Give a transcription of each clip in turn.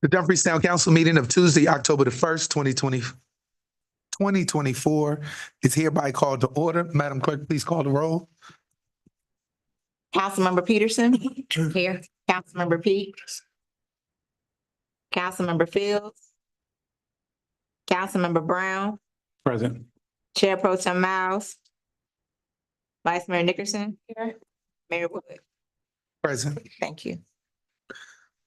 The Dumfries Town Council meeting of Tuesday, October the 1st, 2024 is hereby called to order. Madam Clerk, please call the roll. Councilmember Peterson. Here. Councilmember Peak. Councilmember Fields. Councilmember Brown. Present. Chair Pro Tem Miles. Vice Mayor Nickerson. Here. Mayor Wood. Present. Thank you.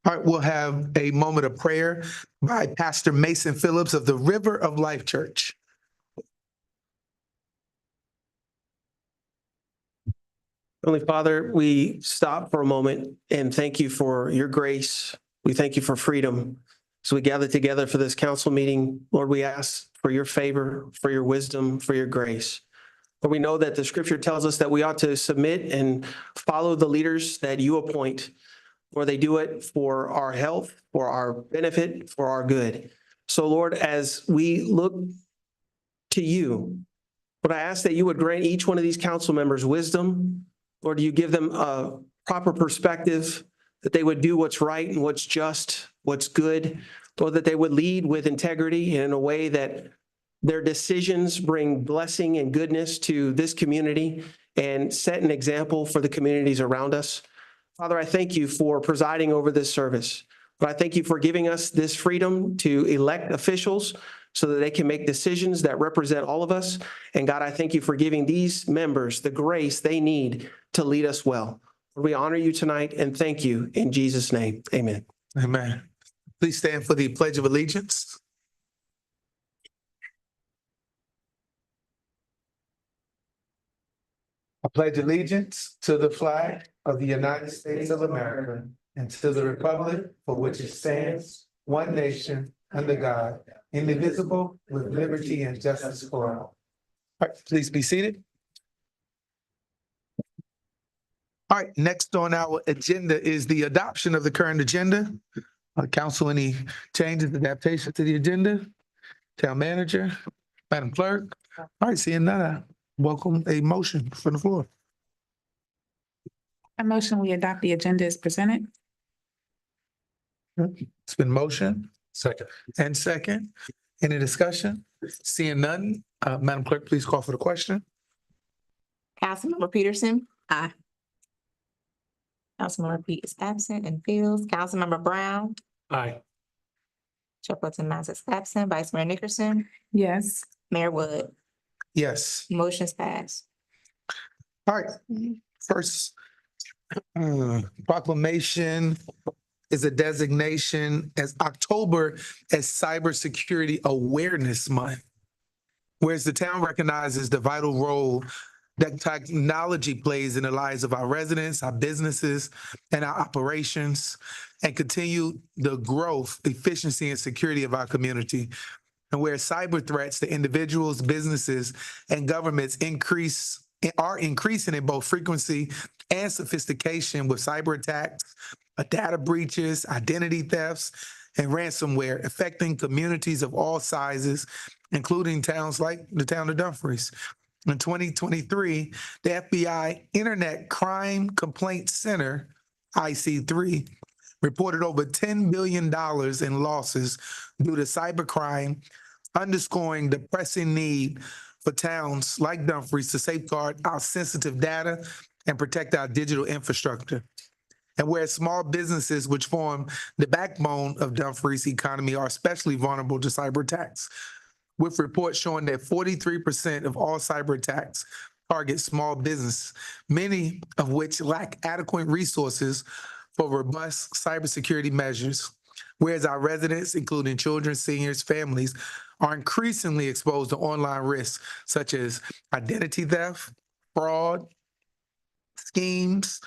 All right, we'll have a moment of prayer by Pastor Mason Phillips of the River of Life Church. Heavenly Father, we stop for a moment and thank you for your grace. We thank you for freedom. As we gather together for this council meeting, Lord, we ask for your favor, for your wisdom, for your grace. But we know that the scripture tells us that we ought to submit and follow the leaders that you appoint, or they do it for our health, for our benefit, for our good. So Lord, as we look to you, Lord, I ask that you would grant each one of these council members wisdom. Lord, you give them a proper perspective, that they would do what's right and what's just, what's good. Lord, that they would lead with integrity and in a way that their decisions bring blessing and goodness to this community and set an example for the communities around us. Father, I thank you for presiding over this service. But I thank you for giving us this freedom to elect officials so that they can make decisions that represent all of us. And God, I thank you for giving these members the grace they need to lead us well. We honor you tonight and thank you in Jesus' name. Amen. Amen. Please stand for the Pledge of Allegiance. I pledge allegiance to the flag of the United States of America and to the republic for which it stands, one nation, under God, indivisible, with liberty and justice for all. All right, please be seated. All right, next on our agenda is the adoption of the current agenda. Council, any changes, adaptation to the agenda? Town Manager, Madam Clerk. All right, seeing none, I welcome a motion from the floor. A motion, we adopt the agenda as presented. It's been motioned. Second. And second. Any discussion? Seeing none, Madam Clerk, please call for the question. Councilmember Peterson. Aye. Councilmember Peak is absent and Fields. Councilmember Brown. Aye. Chair Pro Tem Miles is absent. Vice Mayor Nickerson. Yes. Mayor Wood. Yes. Motion's passed. All right. First proclamation is a designation as October as Cybersecurity Awareness Month, whereas the town recognizes the vital role that technology plays in the lives of our residents, our businesses, and our operations, and continue the growth, efficiency, and security of our community. And where cyber threats to individuals, businesses, and governments are increasing in both frequency and sophistication with cyber attacks, data breaches, identity thefts, and ransomware affecting communities of all sizes, including towns like the town of Dumfries. In 2023, the FBI Internet Crime Complaint Center, IC3, reported over $10 billion in losses due to cybercrime, underscoring the pressing need for towns like Dumfries to safeguard our sensitive data and protect our digital infrastructure. And where small businesses, which form the backbone of Dumfries' economy, are especially vulnerable to cyber attacks, with reports showing that 43% of all cyber attacks target small business, many of which lack adequate resources for robust cybersecurity measures. Whereas our residents, including children, seniors, families, are increasingly exposed to online risks such as identity theft, fraud, schemes,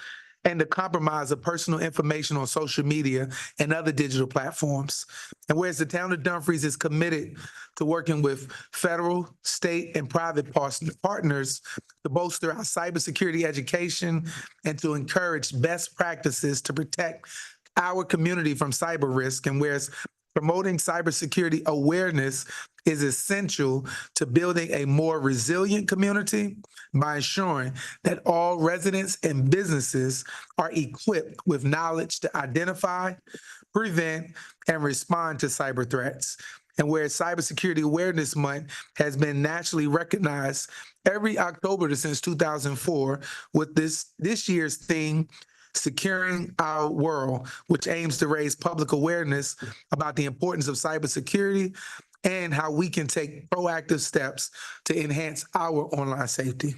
and the compromise of personal information on social media and other digital platforms. And whereas the town of Dumfries is committed to working with federal, state, and private partners to bolster our cybersecurity education and to encourage best practices to protect our community from cyber risk, and whereas promoting cybersecurity awareness is essential to building a more resilient community by ensuring that all residents and businesses are equipped with knowledge to identify, prevent, and respond to cyber threats. And where Cybersecurity Awareness Month has been nationally recognized every October since 2004 with this year's theme, Securing Our World, which aims to raise public awareness about the importance of cybersecurity and how we can take proactive steps to enhance our online safety.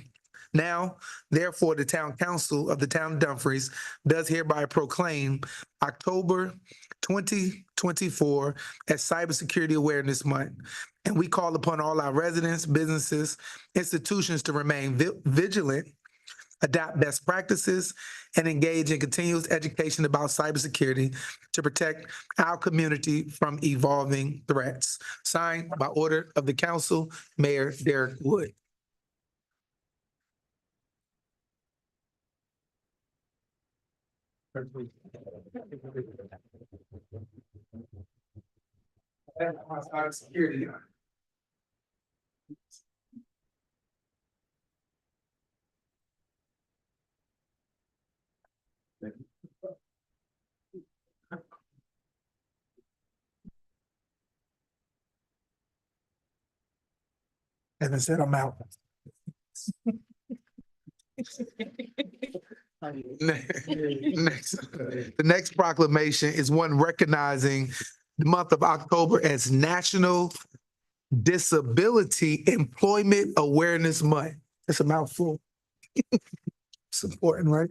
Now, therefore, the Town Council of the Town of Dumfries does hereby proclaim October 2024 as Cybersecurity Awareness Month. And we call upon all our residents, businesses, institutions to remain vigilant, adopt best practices, and engage in continuous education about cybersecurity to protect our community from evolving threats. Signed by order of the council, Mayor Derek Wood. Cybersecurity. And I said, I'm out. The next proclamation is one recognizing the month of October as National Disability Employment Awareness Month. It's a mouthful. It's important, right?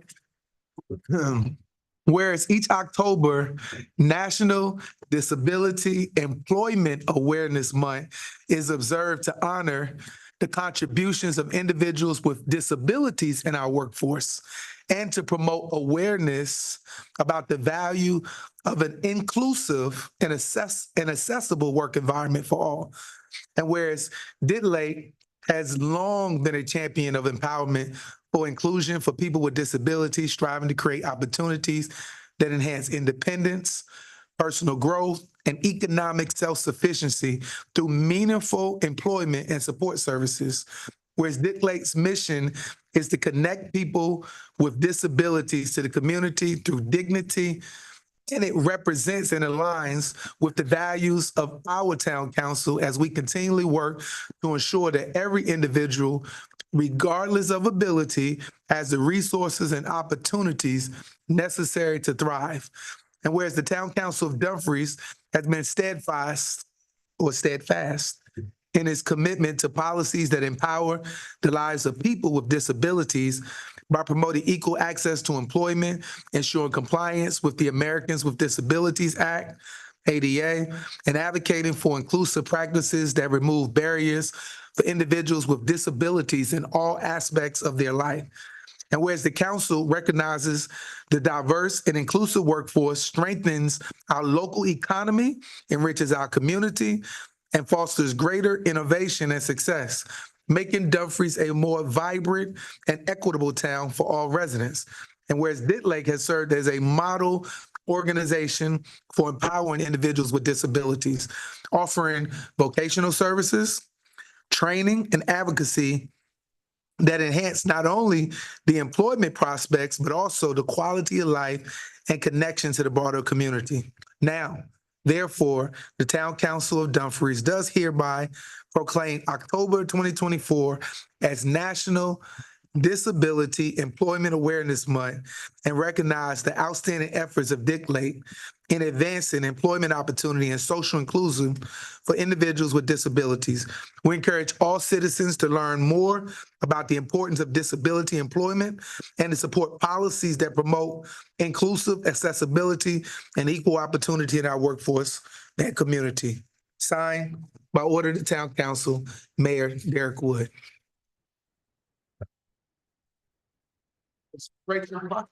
Whereas each October, National Disability Employment Awareness Month is observed to honor the contributions of individuals with disabilities in our workforce and to promote awareness about the value of an inclusive and accessible work environment for all. And whereas DITLA has long been a champion of empowerment for inclusion for people with disabilities, striving to create opportunities that enhance independence, personal growth, and economic self-sufficiency through meaningful employment and support services. Whereas DITLA's mission is to connect people with disabilities to the community through dignity, and it represents and aligns with the values of our town council as we continually work to ensure that every individual, regardless of ability, has the resources and opportunities necessary to thrive. And whereas the town council of Dumfries has been steadfast in its commitment to policies that empower the lives of people with disabilities by promoting equal access to employment, ensuring compliance with the Americans with Disabilities Act, ADA, and advocating for inclusive practices that remove barriers for individuals with disabilities in all aspects of their life. And whereas the council recognizes the diverse and inclusive workforce strengthens our local economy, enriches our community, and fosters greater innovation and success, making Dumfries a more vibrant and equitable town for all residents. And whereas DITLA has served as a model organization for empowering individuals with disabilities, offering vocational services, training, and advocacy that enhance not only the employment prospects, but also the quality of life and connection to the broader community. Now, therefore, the Town Council of Dumfries does hereby proclaim October 2024 as National Disability Employment Awareness Month and recognize the outstanding efforts of DITLA in advancing employment opportunity and social inclusion for individuals with disabilities. We encourage all citizens to learn more about the importance of disability employment and to support policies that promote inclusive accessibility and equal opportunity in our workforce and community. Signed by order of the Town Council, Mayor Derek Wood. Break your clock.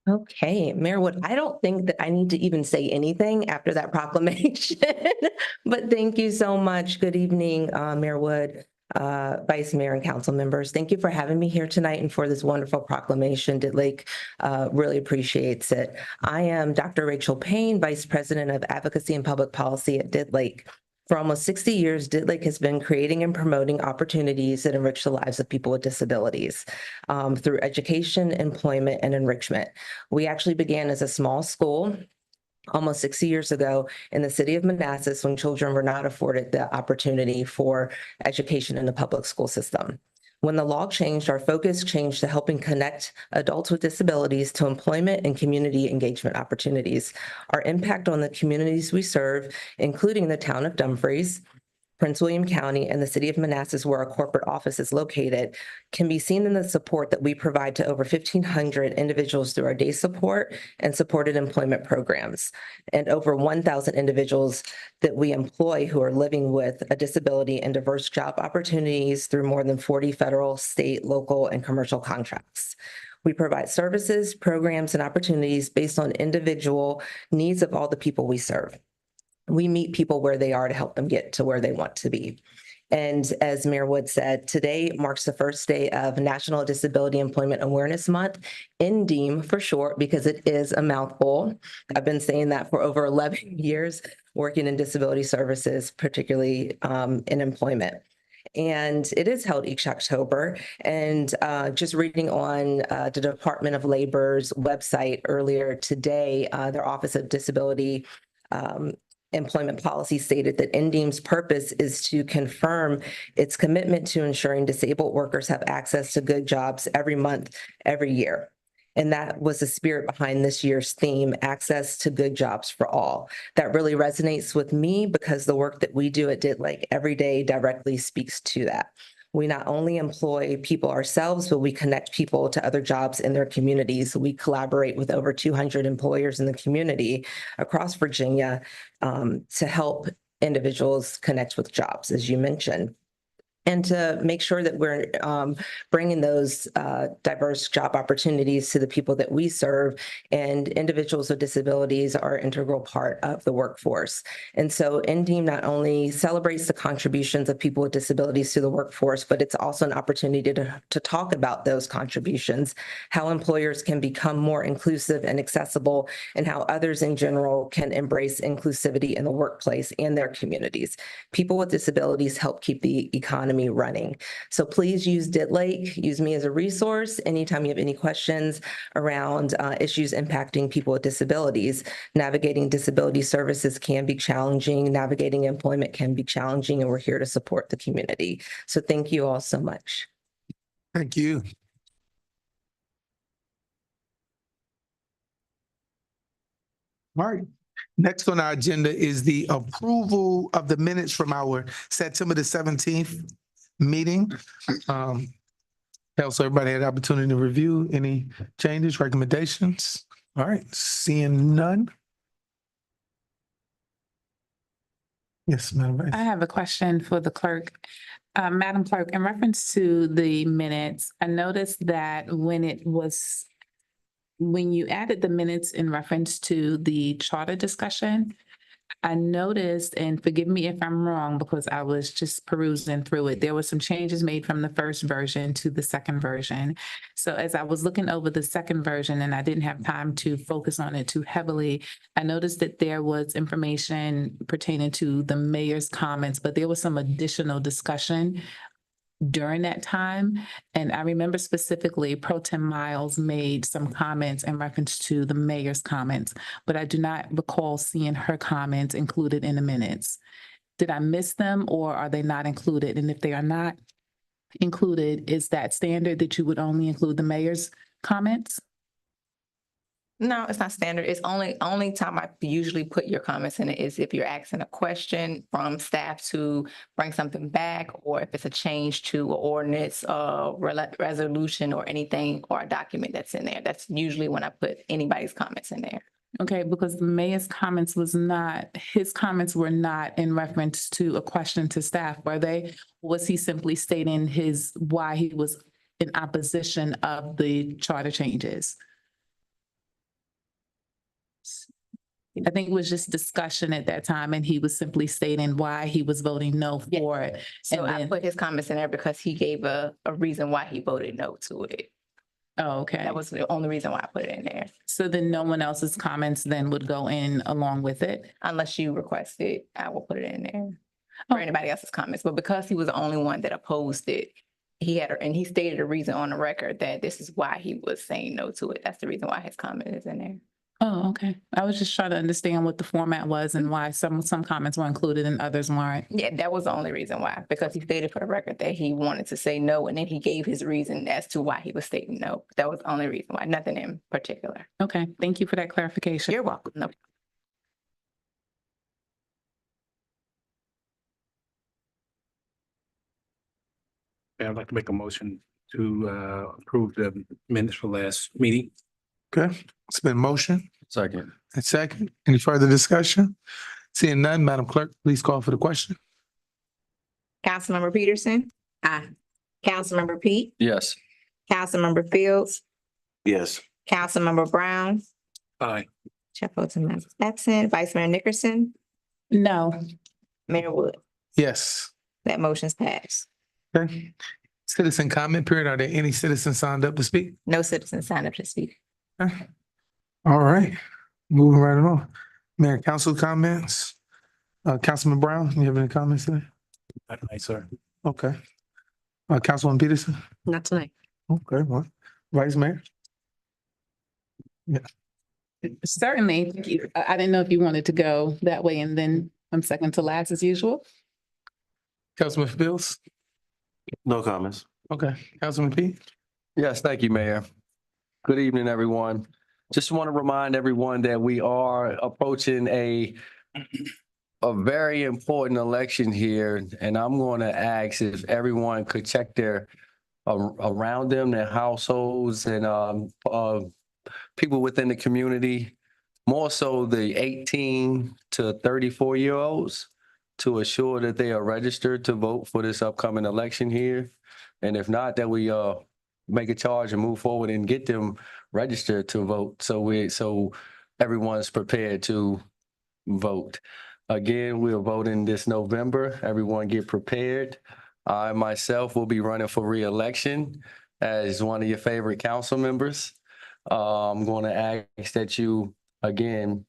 Okay, Mayor Wood, I don't think that I need to even say anything after that proclamation. But thank you so much. Good evening, Mayor Wood, Vice Mayor and council members. Thank you for having me here tonight and for this wonderful proclamation. Did Lake really appreciates it. I am Dr. Rachel Payne, Vice President of Advocacy and Public Policy at Did Lake. For almost 60 years, Did Lake has been creating and promoting opportunities that enrich the lives of people with disabilities through education, employment, and enrichment. We actually began as a small school almost 60 years ago in the city of Manassas when children were not afforded the opportunity for education in the public school system. When the law changed, our focus changed to helping connect adults with disabilities to employment and community engagement opportunities. Our impact on the communities we serve, including the town of Dumfries, Prince William County, and the city of Manassas, where our corporate office is located, can be seen in the support that we provide to over 1,500 individuals through our day support and supported employment programs, and over 1,000 individuals that we employ who are living with a disability and diverse job opportunities through more than 40 federal, state, local, and commercial contracts. We provide services, programs, and opportunities based on individual needs of all the people we serve. We meet people where they are to help them get to where they want to be. And as Mayor Wood said, today marks the first day of National Disability Employment Awareness Month, NDEAM for short, because it is a mouthful. I've been saying that for over 11 years, working in disability services, particularly in employment. And it is held each October. And just reading on the Department of Labor's website earlier today, their Office of Disability Employment Policy stated that NDEAM's purpose is to confirm its commitment to ensuring disabled workers have access to good jobs every month, every year. And that was the spirit behind this year's theme, access to good jobs for all. That really resonates with me because the work that we do at Did Lake every day directly speaks to that. We not only employ people ourselves, but we connect people to other jobs in their communities. We collaborate with over 200 employers in the community across Virginia to help individuals connect with jobs, as you mentioned, and to make sure that we're bringing those diverse job opportunities to the people that we serve, and individuals with disabilities are an integral part of the workforce. And so NDEAM not only celebrates the contributions of people with disabilities to the workforce, but it's also an opportunity to talk about those contributions, how employers can become more inclusive and accessible, and how others in general can embrace inclusivity in the workplace and their communities. People with disabilities help keep the economy running. So please use Did Lake, use me as a resource anytime you have any questions around issues impacting people with disabilities. Navigating disability services can be challenging, navigating employment can be challenging, and we're here to support the community. So thank you all so much. Thank you. All right. Next on our agenda is the approval of the minutes from our September the 17th meeting. So everybody had the opportunity to review any changes, recommendations? All right, seeing none. Yes, Madam Vice. I have a question for the clerk. Madam Clerk, in reference to the minutes, I noticed that when you added the minutes in reference to the charter discussion, I noticed, and forgive me if I'm wrong, because I was just perusing through it, there were some changes made from the first version to the second version. So as I was looking over the second version and I didn't have time to focus on it too heavily, I noticed that there was information pertaining to the mayor's comments, but there was some additional discussion during that time. And I remember specifically Pro Tem Miles made some comments in reference to the mayor's comments, but I do not recall seeing her comments included in the minutes. Did I miss them, or are they not included? And if they are not included, is that standard that you would only include the mayor's comments? No, it's not standard. It's only time I usually put your comments in it is if you're asking a question from staff to bring something back, or if it's a change to an ordinance, resolution, or anything, or a document that's in there. That's usually when I put anybody's comments in there. Okay, because the mayor's comments his comments were not in reference to a question to staff, were they? Was he simply stating why he was in opposition of the charter changes? I think it was just discussion at that time, and he was simply stating why he was voting no Yeah. for it. So And I then- put his comments in there because he gave a reason why he voted no to it. Oh, okay. That was the only reason why I put it in there, So then no one else's comments then would go in along with it? unless you request it, I will put it in there Oh. for anybody else's comments. But because he was the only one that opposed it, and he stated a reason on the record that this is why he was saying no to it. That's the reason why his comment is in there. Oh, okay. I was just trying to understand what the format was and why some comments were included and others weren't. Yeah, that was the only reason why, because he stated for the record that he wanted to say no, and then he gave his reason as to why he was stating no. That was the only reason why, nothing in particular. Okay, thank you for that clarification. You're welcome. No. I'd like to make a motion to approve the minutes for last meeting. Okay, it's been motion Second. and second. Any further discussion? Seeing none, Madam Clerk, please call for the question. Councilmember Peterson. Aye. Councilmember Pete, Yes. Councilmember Fields, Yes. Councilmember Brown, Aye. Chair Fulton is absent, Vice Mayor Nickerson, No, Mayor Wood. Yes. That motion's passed. Okay. Citizen comment period. Are there any citizens signed up to speak? No citizen signed up to speak. Okay. All right, moving right along. Mayor, council comments? Councilman Brown, you have any comments today? Aye, sir. Okay. Councilwoman Peterson? Not tonight. Okay, well, Vice Mayor? certainly. Thank you. I didn't know if you wanted to go that way and then I'm second to last as usual. Councilman Fields? No comments. Okay, Councilman P? Yes, thank you, Mayor. Good evening, everyone. Just want to remind everyone that we are approaching a very important election here, and I'm going to ask if everyone could check their around them, their households, and people within the community, more so the 18 to 34-year-olds, to assure that they are registered to vote for this upcoming election here. And if not, that we make a charge and move forward and get them registered to vote. So everyone's prepared to vote. Again, we're voting this November. Everyone get prepared. I myself will be running for re-election as one of your favorite council members. I'm going to ask that you, again,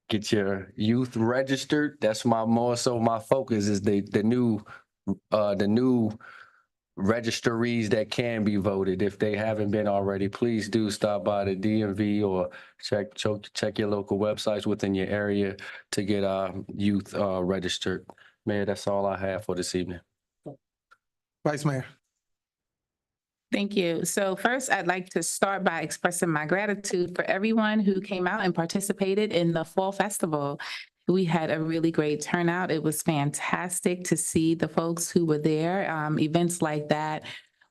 get your youth registered. That's more so my focus is the new registries that can be voted. If they haven't been already, please do stop by the DMV or check your local websites within your area to get youth registered. Mayor, that's all I have for this evening. Vice Mayor? Thank you. So first, I'd like to start by expressing my gratitude for everyone who came out and participated in the Fall Festival. We had a really great turnout. It was fantastic to see the folks who were there. Events like that,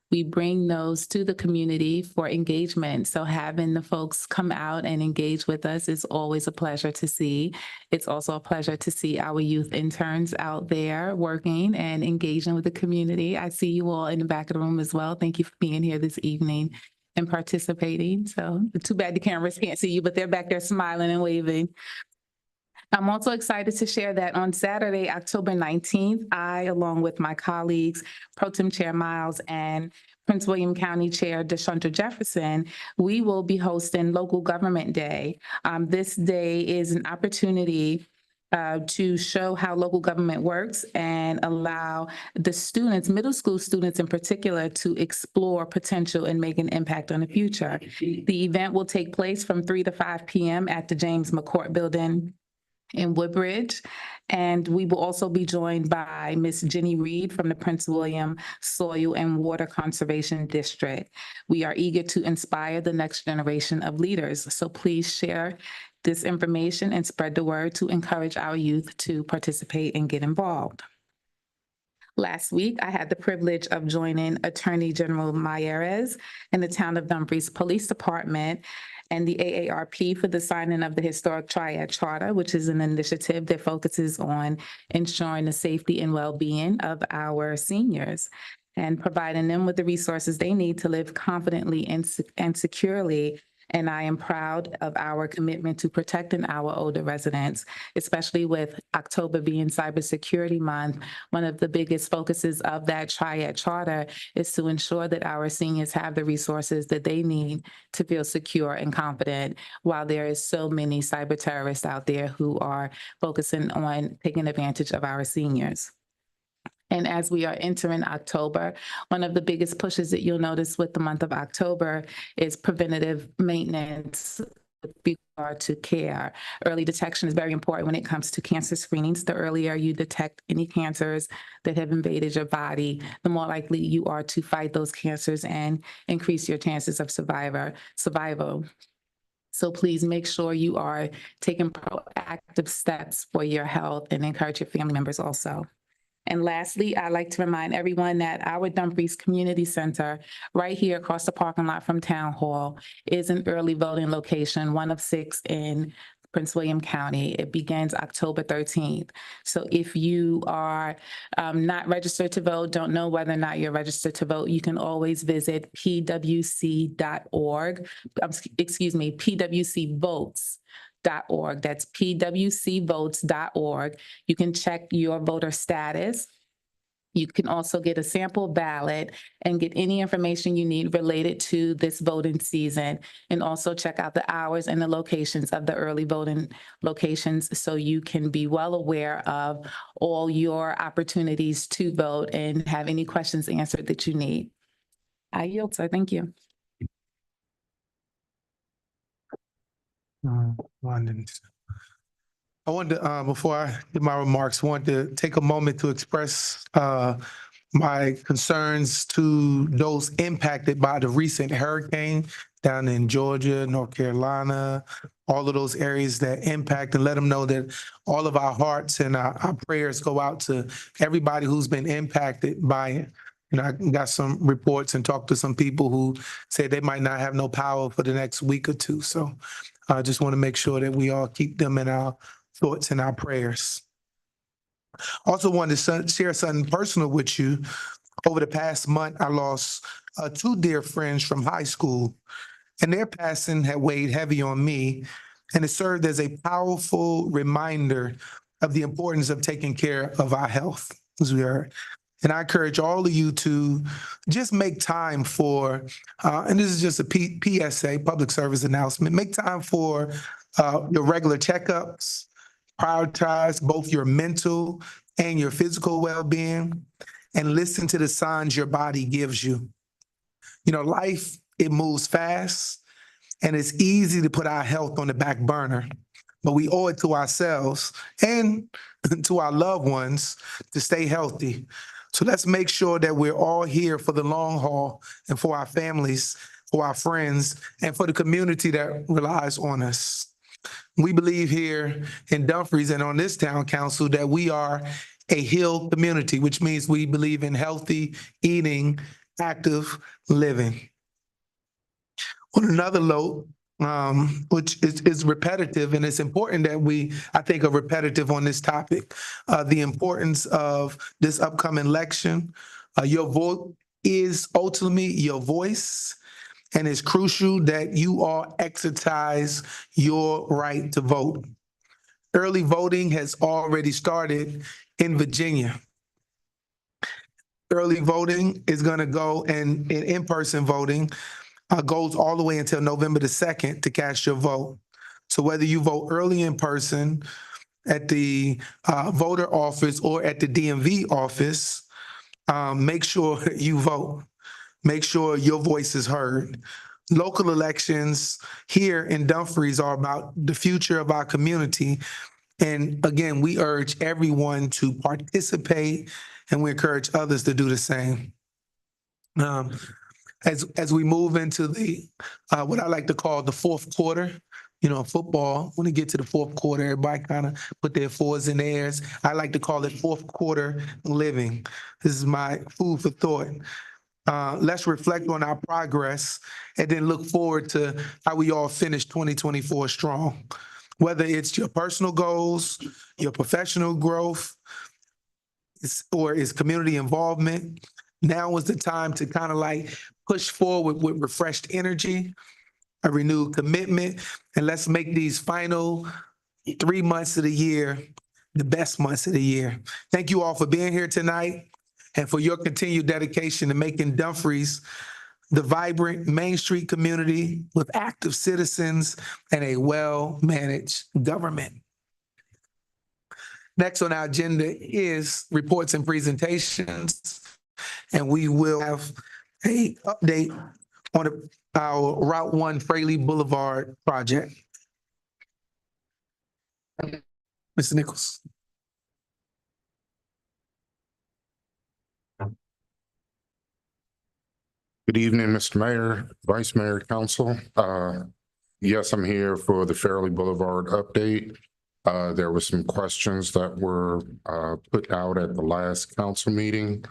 we bring those to the community for engagement. So having the folks come out and engage with us is always a pleasure to see. It's also a pleasure to see our youth interns out there working and engaging with the community. I see you all in the back of the room as well. Thank you for being here this evening and participating. So too bad the cameras can't see you, but they're back there smiling and waving. I'm also excited to share that on Saturday, October 19th, I, along with my colleagues, Pro Tem Chair Miles and Prince William County Chair DeShonta Jefferson, we will be hosting Local Government Day. This day is an opportunity to show how local government works and allow the students, middle school students in particular, to explore potential and make an impact on the future. The event will take place from 3 to 5 p.m. at the James McCourt Building in Woodbridge. And we will also be joined by Ms. Jenny Reed from the Prince William Soil and Water Conservation District. We are eager to inspire the next generation of leaders. So please share this information and spread the word to encourage our youth to participate and get involved. Last week, I had the privilege of joining Attorney General Mayeres in the town of Dumfries Police Department and the AARP for the signing of the Historic Triad Charter, which is an initiative that focuses on ensuring the safety and well-being of our seniors and providing them with the resources they need to live confidently and securely And I am proud of our commitment to protecting our older residents, especially with October being Cybersecurity Month. One of the biggest focuses of that Triad Charter is to ensure that our seniors have the resources that they need to feel secure and confident, while there is so many cyber terrorists out there who are focusing on taking advantage of our seniors. And as we are entering October, one of the biggest pushes that you'll notice with the month of October is preventative maintenance with regard to care. Early detection is very important when it comes to cancer screenings. The earlier you detect any cancers that have invaded your body, the more likely you are to fight those cancers and increase your chances of survival. So please make sure you are taking proactive steps for your health and encourage your family members also. And lastly, I'd like to remind everyone that our Dumfries Community Center, right here across the parking lot from Town Hall, is an early voting location, one of 6 in Prince William County. It begins October 13th. So if you are not registered to vote, don't know whether or not you're registered to vote, you can always visit pwc.org, pwcvotes.org. That's pwcvotes.org. You can check your voter status. You can also get a sample ballot and get any information you need related to this voting season, and also check out the hours and the locations of the early voting locations so you can be well aware of all your opportunities to vote and have any questions answered that you need. I yield, sir. Thank you. London. I wanted to, before I give my remarks, wanted to take a moment to express my concerns to those impacted by the recent hurricane down in Georgia, North Carolina, all of those areas that impact, and let them know that all of our hearts and our prayers go out to everybody who's been impacted by it. You know, I got some reports and talked to some people who said they might not have no power for the next week or two. So I just want to make sure that we all keep them in our thoughts and our prayers. Also wanted to share something personal with you. Over the past month, I lost 2 dear friends from high school, and their passing had weighed heavy on me, and it served as a powerful reminder of the importance of taking care of our health, as we heard. And I encourage all of you to just make time for, and this is just a PSA, public service announcement, make time for your regular checkups. Prioritize both your mental and your physical well-being, and listen to the signs your body gives you. You know, life, it moves fast, and it's easy to put our health on the back burner, but we owe it to ourselves and to our loved ones to stay healthy. So let's make sure that we're all here for the long haul and for our families, for our friends, and for the community that relies on us. We believe here in Dumfries and on this town council that we are a healed community, which means we believe in healthy eating, active living. On another note, which is repetitive, and it's important that I think, are repetitive on this topic, the importance of this upcoming election. Your vote is ultimately your voice, and it's crucial that you all exercise your right to vote. Early voting has already started in Virginia. Early voting is going to go, and in-person voting goes all the way until November the 2nd to cast your vote. So whether you vote early in person at the voter office or at the DMV office, make sure you vote. Make sure your voice is heard. Local elections here in Dumfries are about the future of our community. And again, we urge everyone to participate, and we encourage others to do the same. As we move into the what I like to call the fourth quarter, you know, football, when you get to the fourth quarter, everybody kind of put their fours in theirs. I like to call it fourth quarter living. This is my food for thought. Let's reflect on our progress and then look forward to how we all finish 2024 strong. Whether it's your personal goals, your professional growth, or is community involvement, now is the time to kind of like push forward with refreshed energy. a renewed commitment, and let's make these final 3 months of the year the best months of the year. Thank you all for being here tonight and for your continued dedication to making Dumfries the vibrant Main Street community with active citizens and a well-managed government. Next on our agenda is reports and presentations, and we will have a update on our Route 1 Fraley Boulevard project. Mr. Nichols. Good evening, Mr. Mayor, Vice Mayor, Council. Yes, I'm here for the Fairleigh Boulevard update. There were some questions that were put out at the last council meeting.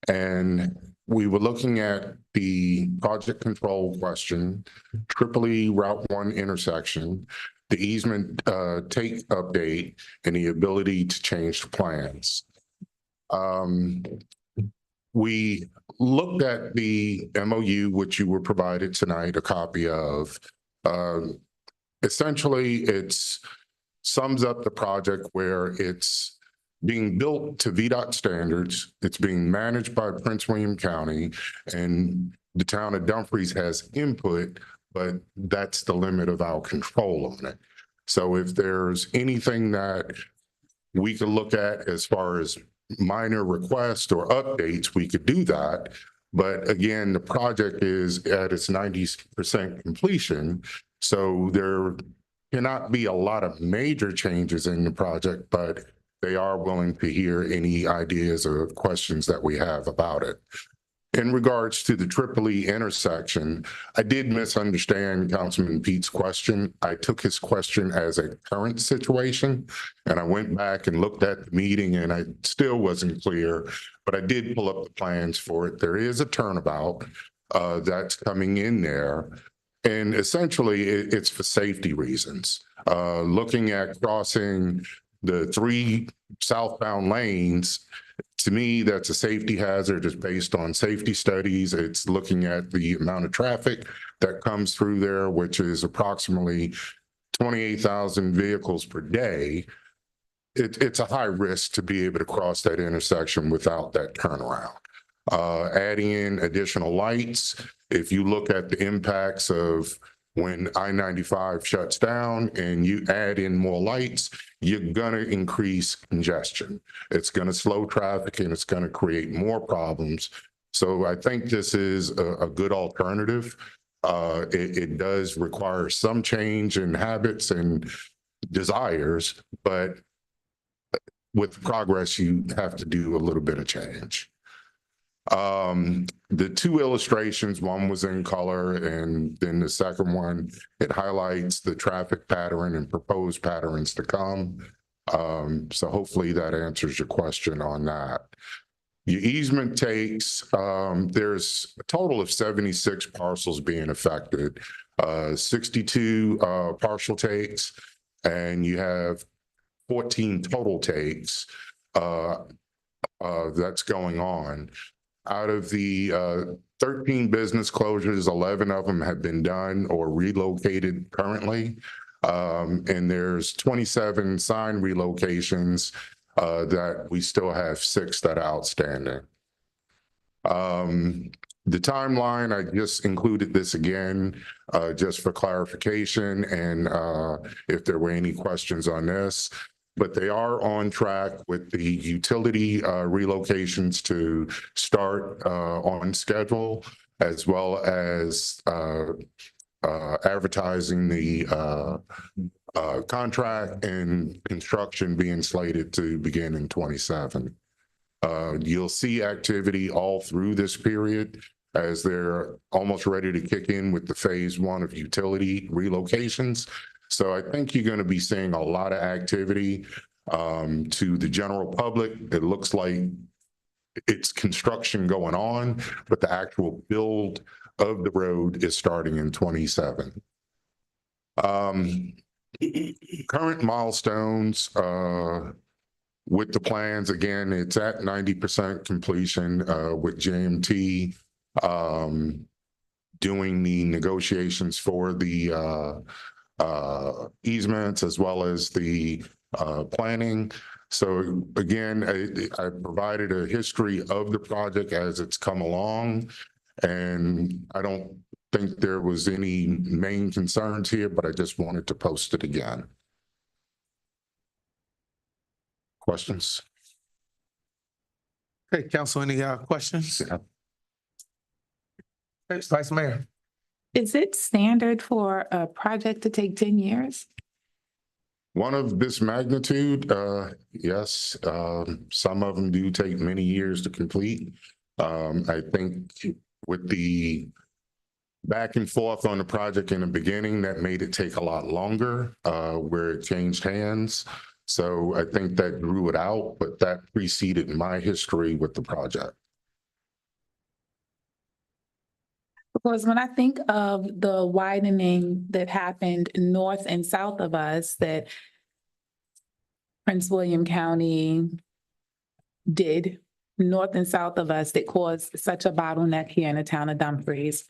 And we were looking at the project control question, Tripoli Route 1 intersection, the easement take update, and the ability to change the plans. We looked at the MOU, which you were provided tonight, a copy of. Essentially, it's sums up the project where it's being built to VDOT standards. It's being managed by Prince William County, and the town of Dumfries has input, but that's the limit of our control on it. So if there's anything that we could look at as far as minor requests or updates, we could do that. But again, the project is at its 90% completion. So there cannot be a lot of major changes in the project, but they are willing to hear any ideas or questions that we have about it. In regards to the Tripoli intersection, I did misunderstand Councilman Pete's question. I took his question as a current situation, and I went back and looked at the meeting, and I still wasn't clear, but I did pull up the plans for it. There is a turnabout that's coming in there, and essentially it's for safety reasons. Looking at crossing the 3 southbound lanes, to me, that's a safety hazard. It's based on safety studies. It's looking at the amount of traffic that comes through there, which is approximately 28,000 vehicles per day. It's a high risk to be able to cross that intersection without that turnaround. Adding in additional lights, if you look at the impacts of when I-95 shuts down and you add in more lights, you're going to increase congestion. It's going to slow traffic and it's going to create more problems. So I think this is a good alternative. It does require some change in habits and desires, but with progress, you have to do a little bit of change. The 2 illustrations, one was in color, and then the second one, it highlights the traffic pattern and proposed patterns to come. So hopefully that answers your question on that. Your easement takes, there's a total of 76 parcels being affected, 62 partial takes, and you have 14 total takes that's going on. Out of the 13 business closures, 11 of them have been done or relocated currently. And there's 27 signed relocations that we still have 6 that are outstanding. The timeline, I just included this again, just for clarification and if there were any questions on this. But they are on track with the utility relocations to start on schedule, as well as advertising the contract and construction being slated to begin in 27. You'll see activity all through this period as they're almost ready to kick in with the phase 1 of utility relocations. So I think you're going to be seeing a lot of activity to the general public. It looks like it's construction going on, but the actual build of the road is starting in 27. Current milestones with the plans, again, it's at 90% completion with JMT. doing the negotiations for the easements as well as the planning. So again, I provided a history of the project as it's come along. And I don't think there was any main concerns here, but I just wanted to post it again. Questions? Okay, council, any questions? Yeah. Okay, Vice Mayor. Is it standard for a project to take 10 years? One of this magnitude, yes, some of them do take many years to complete. I think with the back and forth on the project in the beginning, that made it take a lot longer, where it changed hands. So I think that drew it out, but that preceded my history with the project. Because when I think of the widening that happened north and south of us, that Prince William County did, north and south of us, that caused such a bottleneck here in the town of Dumfries.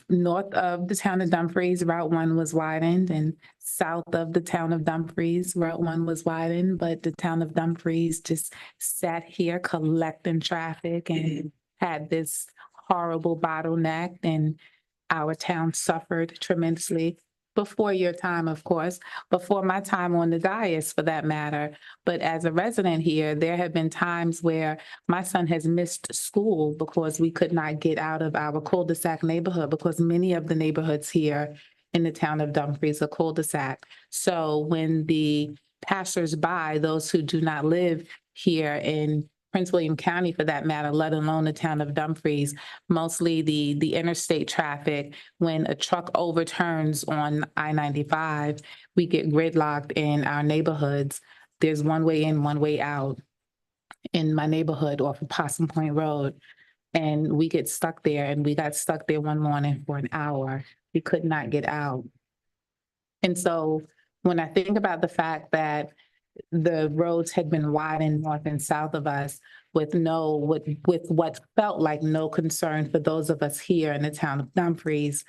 North of the town of Dumfries, Route 1 was widened, and south of the town of Dumfries, Route 1 was widened, but the town of Dumfries just sat here collecting traffic and had this horrible bottleneck, and our town suffered tremendously. Before your time, of course, before my time on the dais for that matter. But as a resident here, there have been times where my son has missed school because we could not get out of our cul-de-sac neighborhood, because many of the neighborhoods here in the town of Dumfries are cul-de-sac. So when the passersby, those who do not live here in Prince William County for that matter, let alone the town of Dumfries, mostly the interstate traffic, when a truck overturns on I-95, we get gridlocked in our neighborhoods. There's one way in, one way out in my neighborhood off of Possum Point Road. And we get stuck there, and we got stuck there one morning for an hour. We could not get out. And so when I think about the fact that the roads had been widened north and south of us with what felt like no concern for those of us here in the town of Dumfries.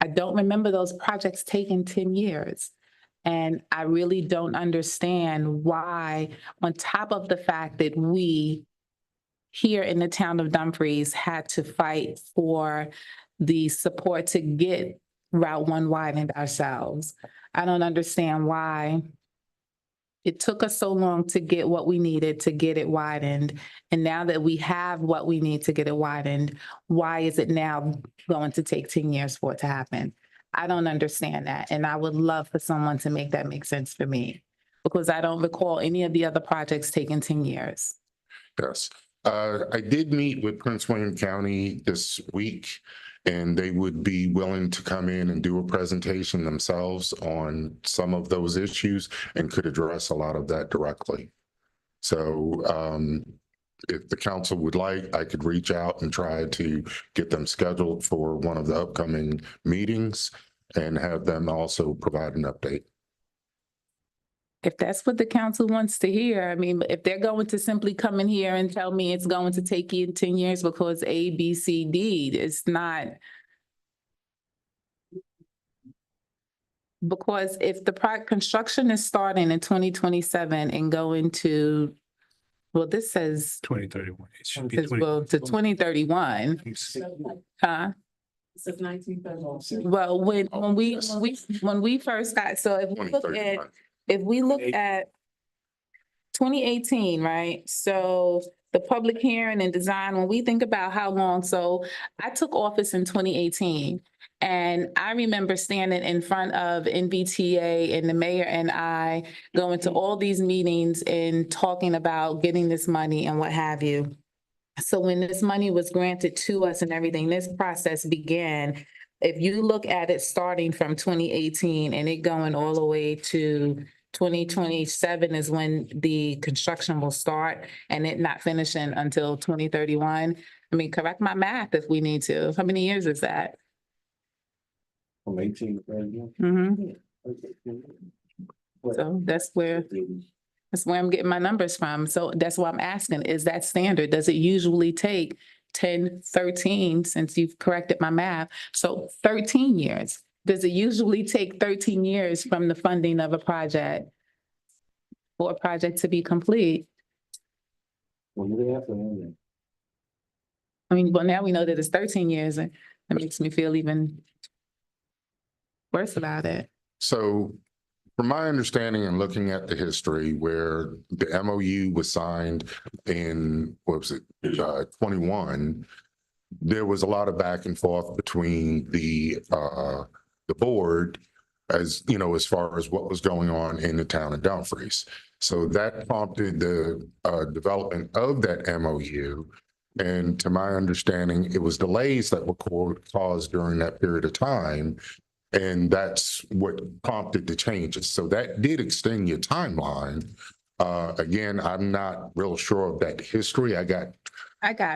I don't remember those projects taking 10 years. And I really don't understand why, on top of the fact that we here in the town of Dumfries had to fight for the support to get Route 1 widened ourselves. I don't understand why it took us so long to get what we needed to get it widened. And now that we have what we need to get it widened, why is it now going to take 10 years for it to happen? I don't understand that. And I would love for someone to make that make sense for me, because I don't recall any of the other projects taking 10 years. Yes. I did meet with Prince William County this week, and they would be willing to come in and do a presentation themselves on some of those issues and could address a lot of that directly. So if the council would like, I could reach out and try to get them scheduled for one of the upcoming meetings and have them also provide an update. If that's what the council wants to hear, I mean, if they're going to simply come in here and tell me it's going to take you 10 years because A, B, C, D, it's not. Because if the construction is starting in 2027 and going to, well, this says, 2031. It should be well, to 2031, huh? Well, when we first got, so if we look at 2018, right? So the public hearing and design, when we think about how long, so I took office in 2018. And I remember standing in front of NVTA and the mayor and I going to all these meetings and talking about getting this money and what have you. So when this money was granted to us and everything, this process began. If you look at it starting from 2018 and it going all the way to 2027 is when the construction will start, and it not finishing until 2031. I mean, correct my math if we need to. How many years is that? From 18 to 31. Mm-hmm. So that's where I'm getting my numbers from. So that's why I'm asking, is that standard? Does it usually take 10, 13, since you've corrected my math. So 13 years. Does it usually take 13 years from the funding of a project for a project to be complete? I mean, well, now we know that it's 13 years, and that makes me feel even worse about it. So from my understanding and looking at the history where the MOU was signed in, what was it, 21, there was a lot of back and forth between the board as, you know, as far as what was going on in the town of Dumfries. So that prompted the development of that MOU. And to my understanding, it was delays that were caused during that period of time. And that's what prompted the changes. So that did extend your timeline. Again, I'm not real sure of that history. I got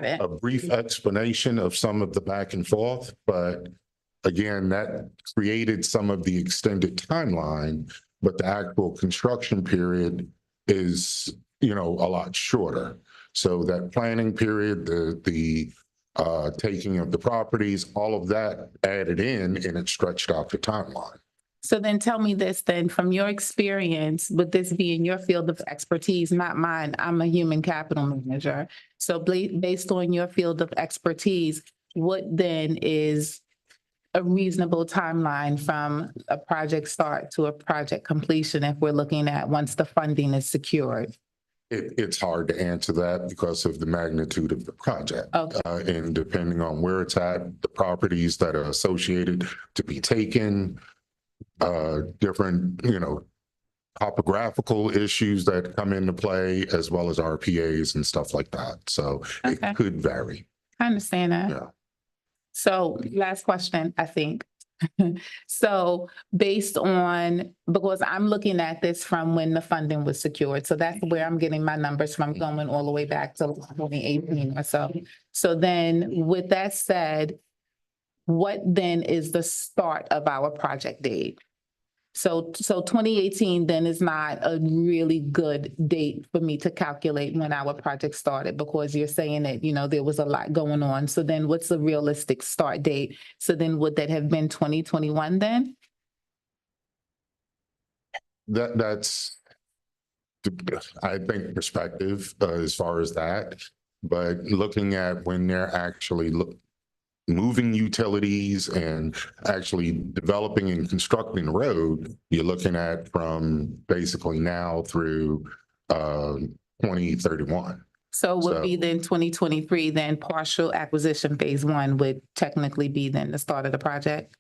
it. a brief explanation of some of the back and forth, but again, that created some of the extended timeline, but the actual construction period is, you know, a lot shorter. So that planning period, the taking of the properties, all of that added in and it stretched out the timeline. So then tell me this then, from your experience, with this being your field of expertise, not mine, I'm a human capital manager. So based on your field of expertise, what then is a reasonable timeline from a project start to a project completion if we're looking at once the funding is secured? It's hard to answer that because of the magnitude of the project. Okay. And depending on where it's at, the properties that are associated to be taken, different, you know, topographical issues that come into play, as well as RPAs and stuff like that. So Okay. it could vary. I understand that. Yeah. So last question, I think. So based on, because I'm looking at this from when the funding was secured, so that's where I'm getting my numbers from, going all the way back to 2018 or so. So then with that said, what then is the start of our project date? So 2018 then is not a really good date for me to calculate when our project started, because you're saying that, you know, there was a lot going on. So then what's the realistic start date? So then would that have been 2021 then? That's, I think, perspective as far as that. But looking at when they're actually moving utilities and actually developing and constructing the road, you're looking at from basically now through 2031. So would be then 2023, then partial acquisition phase 1 would technically be then the start of the project?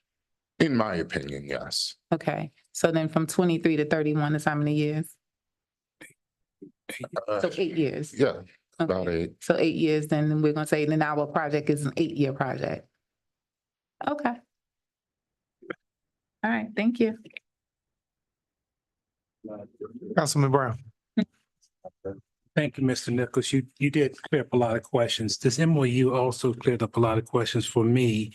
In my opinion, yes. Okay, so then from 23 to 31 is how many years? So 8 years. Yeah, about Okay. 8. So 8 years, then we're gonna say then our project is an 8-year project. Okay. All right, thank you. Councilman Brown. Thank you, Mr. Nichols. You did clear up a lot of questions. This MOU also cleared up a lot of questions for me.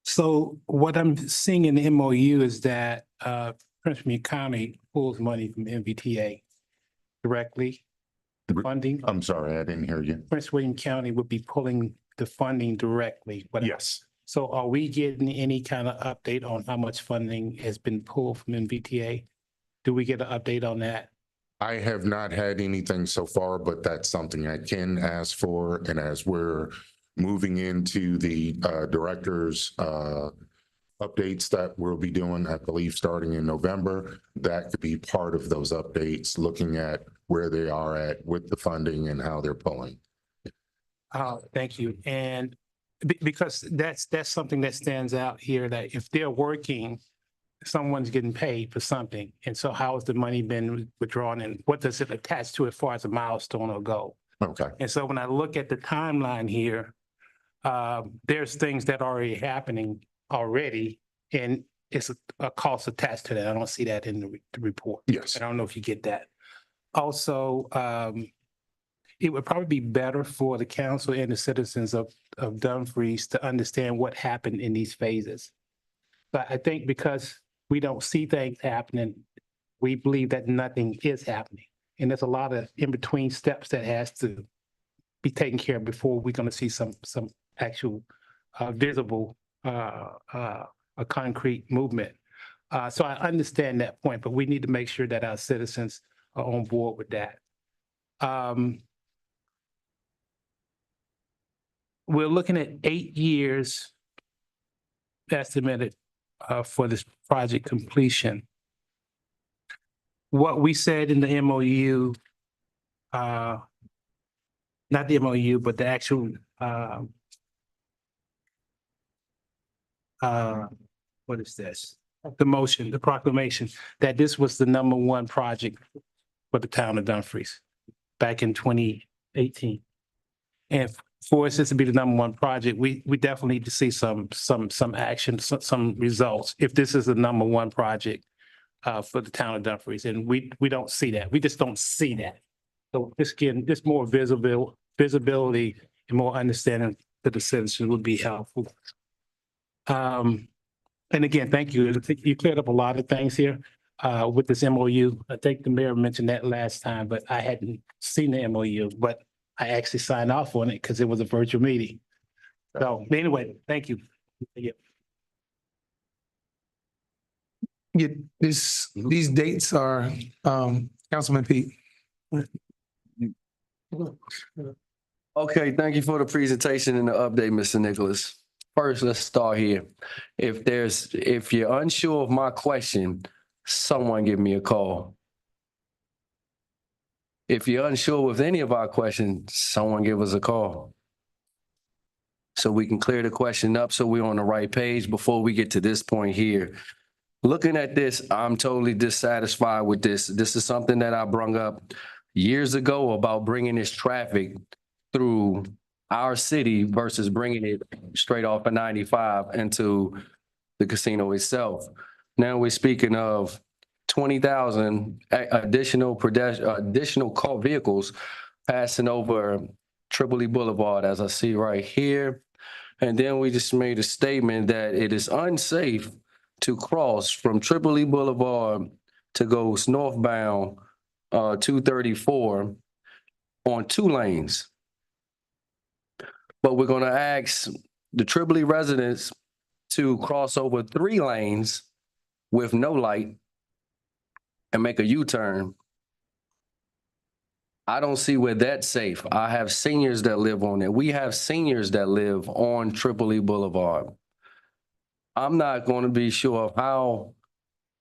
So what I'm seeing in the MOU is that Prince William County pulls money from MVTA directly, the funding. I'm sorry, I didn't hear you. Prince William County would be pulling the funding directly. But Yes. so are we getting any kind of update on how much funding has been pulled from MVTA? Do we get an update on that? I have not had anything so far, but that's something I can ask for. And as we're moving into the director's updates that we'll be doing, I believe, starting in November, that could be part of those updates, looking at where they are at with the funding and how they're pulling. Thank you. And because that's something that stands out here, that if they're working, someone's getting paid for something. And so how has the money been withdrawn and what does it attach to as far as a milestone or goal? Okay. And so when I look at the timeline here, there's things that are already happening already, and it's a cost attached to that. I don't see that in the report. Yes. I don't know if you get that. Also, it would probably be better for the council and the citizens of Dumfries to understand what happened in these phases. But I think because we don't see things happening, we believe that nothing is happening. And there's a lot of in-between steps that has to be taken care of before we're gonna see some actual visible a concrete movement. So I understand that point, but we need to make sure that our citizens are on board with that. We're looking at 8 years estimated for this project completion. What we said in the MOU, not the MOU, but the actual what is this? The motion, the proclamation, that this was the #1 project for the town of Dumfries back in 2018. And for us this to be the #1 project, we definitely need to see some action, some results. If this is the #1 project for the town of Dumfries, and we don't see that. We just don't see that. So this more visibility and more understanding to the citizens would be helpful. And again, thank you. I think you cleared up a lot of things here with this MOU. I think the mayor mentioned that last time, but I hadn't seen the MOU, but I actually signed off on it because it was a virtual meeting. So anyway, thank you. Yeah. Yeah, these dates are, Councilman Pete. Okay, thank you for the presentation and the update, Mr. Nicholas. First, let's start here. If you're unsure of my question, someone give me a call. If you're unsure with any of our questions, someone give us a call. So we can clear the question up so we're on the right page before we get to this point here. Looking at this, I'm totally dissatisfied with this. This is something that I brung up years ago about bringing this traffic through our city versus bringing it straight off of 95 into the casino itself. Now we're speaking of 20,000 additional car vehicles passing over Tripoli Boulevard, as I see right here. And then we just made a statement that it is unsafe to cross from Tripoli Boulevard to go northbound 234 on 2 lanes. But we're going to ask the Tripoli residents to cross over 3 lanes with no light and make a U-turn. I don't see where that's safe. I have seniors that live on it. We have seniors that live on Tripoli Boulevard. I'm not going to be sure of how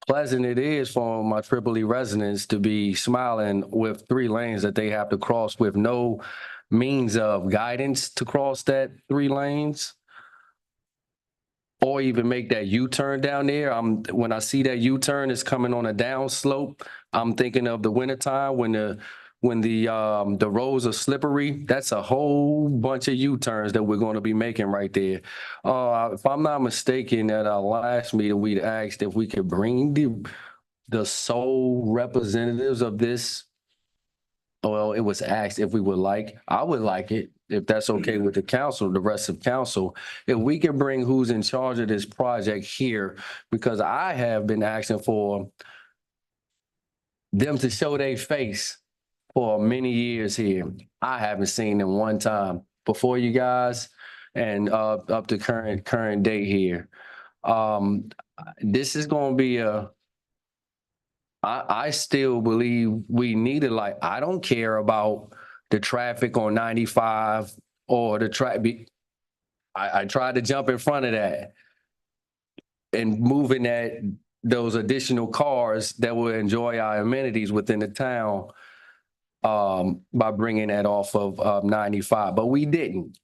pleasant it is for my Tripoli residents to be smiling with 3 lanes that they have to cross with no means of guidance to cross that 3 lanes or even make that U-turn down there. When I see that U-turn is coming on a down slope, I'm thinking of the wintertime when the roads are slippery. That's a whole bunch of U-turns that we're going to be making right there. If I'm not mistaken, at our last meeting, we'd asked if we could bring the sole representatives of this. Well, it was asked if we would like. I would like it, if that's okay with the council, the rest of council, if we can bring who's in charge of this project here, because I have been asking for them to show their face for many years here. I haven't seen them one time before you guys and up to current date here. This is going to be I still believe we need it. Like, I don't care about the traffic on 95 or the traffic. I tried to jump in front of that and moving those additional cars that will enjoy our amenities within the town by bringing that off of 95. But we didn't.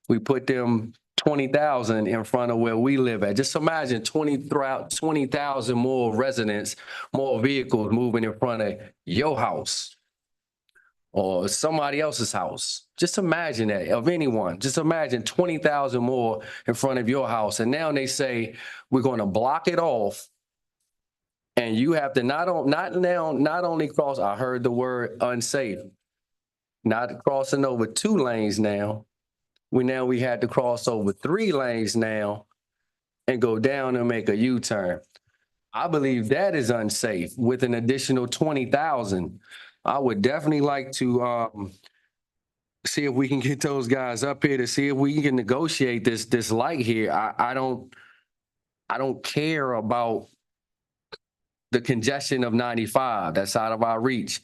We put them 20,000 in front of where we live at. Just imagine 20,000 more residents, more vehicles moving in front of your house or somebody else's house. Just imagine that, of anyone. Just imagine 20,000 more in front of your house. And now they say we're going to block it off. And you have to not only cross, I heard the word unsafe, not crossing over 2 lanes now. We had to cross over 3 lanes now and go down and make a U-turn. I believe that is unsafe with an additional 20,000. I would definitely like to see if we can get those guys up here to see if we can negotiate this light here. I don't care about the congestion of 95. That's out of our reach.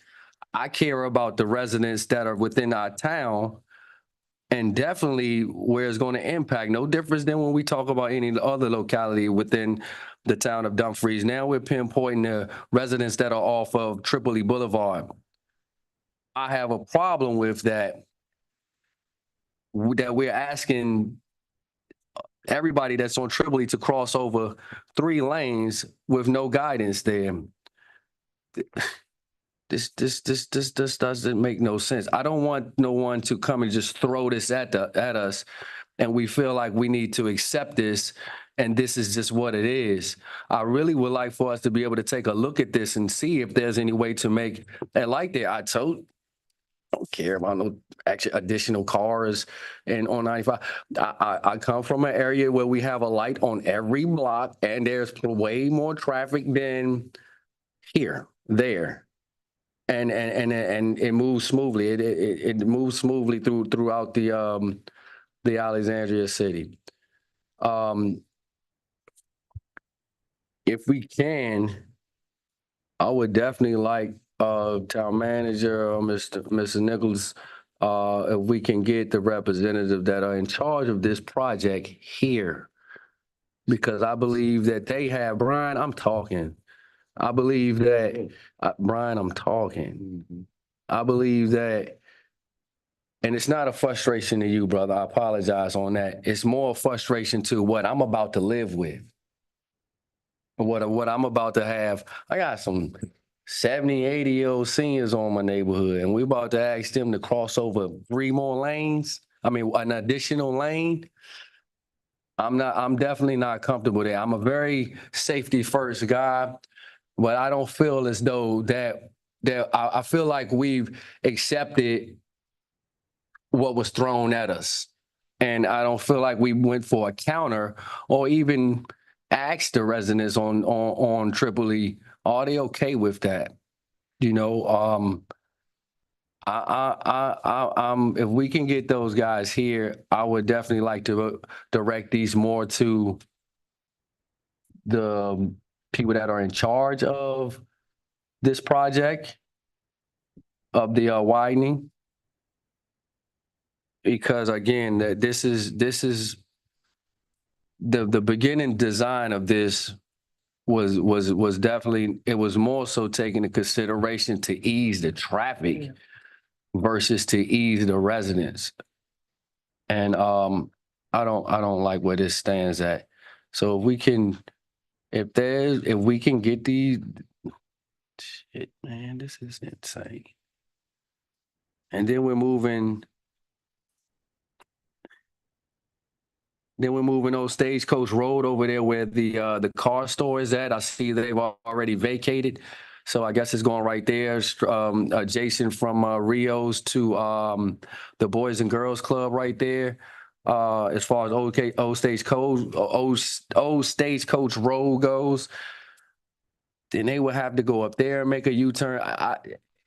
I care about the residents that are within our town and definitely where it's going to impact. No difference than when we talk about any other locality within the town of Dumfries. Now we're pinpointing the residents that are off of Tripoli Boulevard. I have a problem with that we're asking everybody that's on Tripoli to cross over 3 lanes with no guidance there. This doesn't make no sense. I don't want no one to come and just throw this at us, and we feel like we need to accept this, and this is just what it is. I really would like for us to be able to take a look at this and see if there's any way to make a light there. I don't care about no actual additional cars and on 95. I come from an area where we have a light on every block, and there's way more traffic than here, there. And it moves smoothly. It moves smoothly throughout the Alexandria city. If we can, I would definitely like town manager or Mr. Nichols, if we can get the representatives that are in charge of this project here, because I believe that they have Brian. I'm talking. I believe that, Brian, I'm talking. I believe that, and it's not a frustration to you, brother. I apologize on that. It's more a frustration to what I'm about to live with. What I'm about to have. I got some 70, 80-year-old seniors on my neighborhood, and we about to ask them to cross over 3 more lanes. I mean, an additional lane. I'm definitely not comfortable there. I'm a very safety first guy. But I don't feel as though that I feel like we've accepted what was thrown at us. And I don't feel like we went for a counter or even asked the residents on Tripoli, are they okay with that? You know, if we can get those guys here, I would definitely like to direct these more to the people that are in charge of this project, of the widening, because again, this is the beginning design of this was definitely, it was more so taking into consideration to ease the traffic versus to ease the residents, and I don't like where this stands at. So if we can. If we can get these, shit, man, this is insane. And then we're moving Old Stagecoach Road over there where the car store is at. I see they've already vacated. So I guess it's going right there, adjacent from Rio's to the Boys and Girls Club right there. As far as Old Stagecoach Road goes, then they would have to go up there and make a U-turn.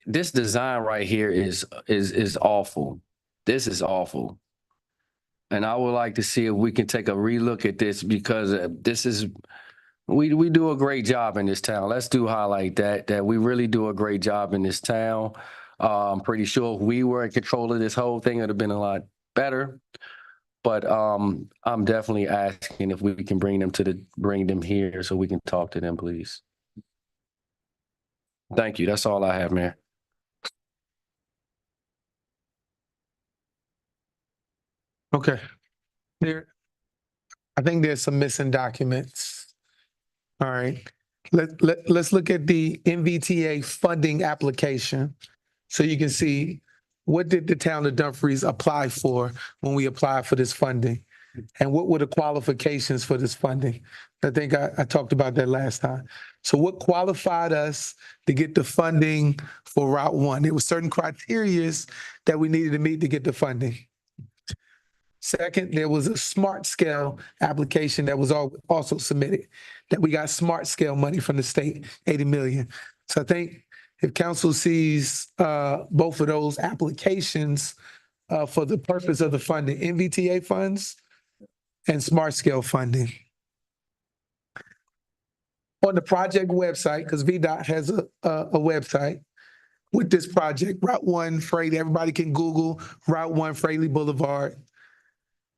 This design right here is awful. This is awful. And I would like to see if we can take a relook at this, because we do a great job in this town. Let's highlight that we really do a great job in this town. I'm pretty sure if we were in control of this whole thing, it would have been a lot better. But I'm definitely asking if we can bring them here so we can talk to them, please. Thank you. That's all I have, Mayor. Okay. I think there's some missing documents. All right. Let's look at the MVTA funding application so you can see what did the town of Dumfries apply for when we applied for this funding? And what were the qualifications for this funding? I think I talked about that last time. So what qualified us to get the funding for Route 1? There were certain criterias that we needed to meet to get the funding. Second, there was a smart scale application that was also submitted, that we got smart scale money from the state, 80 million. So I think if council sees both of those applications for the purpose of the funding, MVTA funds and smart scale funding. On the project website, because VDOT has a website with this project, Route 1 Fraley, everybody can Google Route 1 Fraley Boulevard.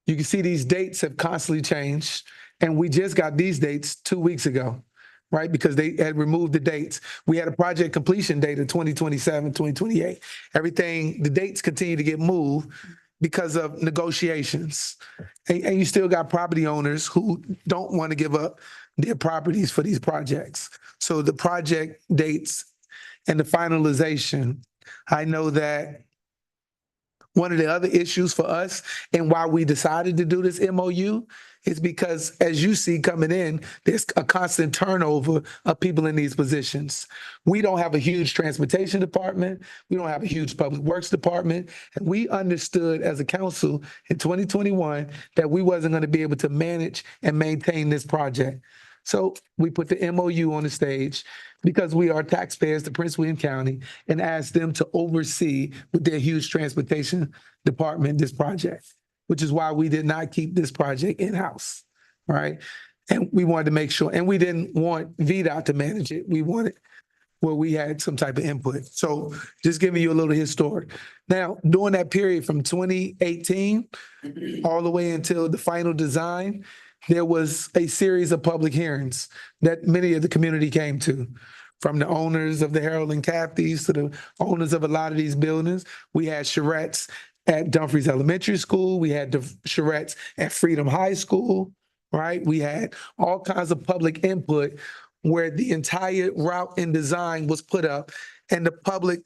You can see these dates have constantly changed, and we just got these dates 2 weeks ago, right? Because they had removed the dates. We had a project completion date of 2027, 2028. Everything, the dates continue to get moved because of negotiations. And you still got property owners who don't want to give up their properties for these projects. So the project dates and the finalization, I know that one of the other issues for us and why we decided to do this MOU is because, as you see coming in, there's a constant turnover of people in these positions. We don't have a huge transportation department. We don't have a huge public works department. And we understood as a council in 2021 that we wasn't going to be able to manage and maintain this project. So we put the MOU on the stage because we are taxpayers to Prince William County and asked them to oversee with their huge transportation department this project, which is why we did not keep this project in-house, right? And we wanted to make sure, and we didn't want VDOT to manage it. We wanted where we had some type of input. So just giving you a little historic. Now, during that period from 2018 all the way until the final design, there was a series of public hearings that many of the community came to, from the owners of the Harold and Cathy's to the owners of a lot of these buildings. We had charrettes at Dumfries Elementary School. We had the charrettes at Freedom High School, right? We had all kinds of public input where the entire route and design was put up, and the public,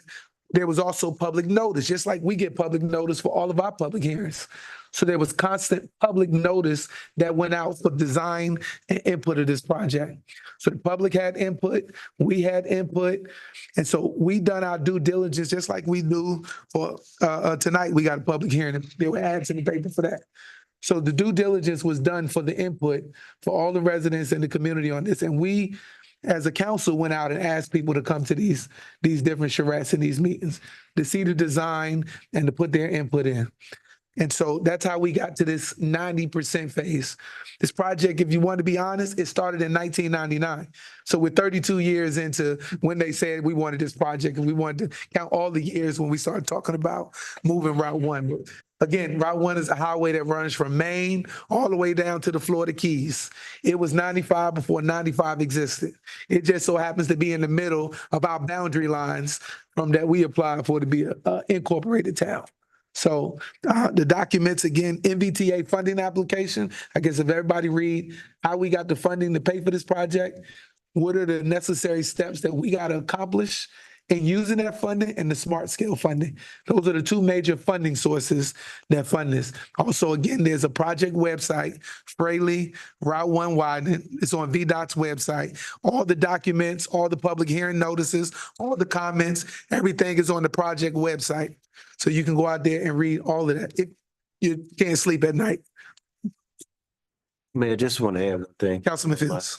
there was also public notice, just like we get public notice for all of our public hearings. So there was constant public notice that went out for design and input of this project. So the public had input, we had input. And so we done our due diligence, just like we do for tonight. We got a public hearing. There were ads in the paper for that. So the due diligence was done for the input for all the residents in the community on this. And we, as a council, went out and asked people to come to these different charrettes and these meetings to see the design and to put their input in. And so that's how we got to this 90% phase. This project, if you want to be honest, it started in 1999. So we're 32 years into when they said we wanted this project, and we wanted to count all the years when we started talking about moving Route 1. Again, Route 1 is a highway that runs from Maine all the way down to the Florida Keys. It was 95 before 95 existed. It just so happens to be in the middle of our boundary lines from that we applied for to be an incorporated town. So the documents, again, MVTA funding application, I guess if everybody read how we got the funding to pay for this project, what are the necessary steps that we got to accomplish in using that funding, and the smart scale funding. Those are the two major funding sources that fund this. Also, again, there's a project website, Fraley Route 1 widening. It's on VDOT's website. All the documents, all the public hearing notices, all the comments, everything is on the project website. So you can go out there and read all of that. You can't sleep at night. Mayor, just want to add one thing. Councilman Fields.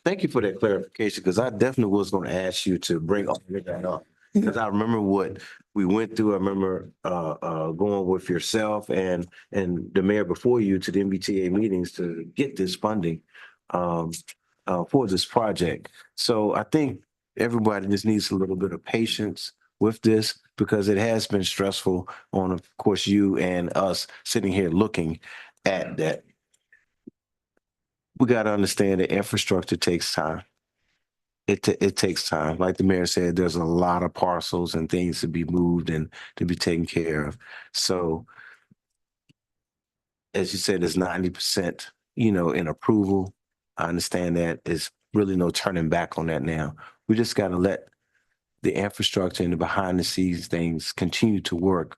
Thank you for that clarification, because I definitely was going to ask you to bring all of that up. Because I remember what we went through. I remember going with yourself and the mayor before you to the MBTA meetings to get this funding for this project. So I think everybody just needs a little bit of patience with this, because it has been stressful on, of course, you and us sitting here looking at that. We got to understand that infrastructure takes time. It takes time. Like the mayor said, there's a lot of parcels and things to be moved and to be taken care of. So, as you said, it's 90%, in approval. I understand that. There's really no turning back on that now. We just got to let the infrastructure and the behind the scenes things continue to work.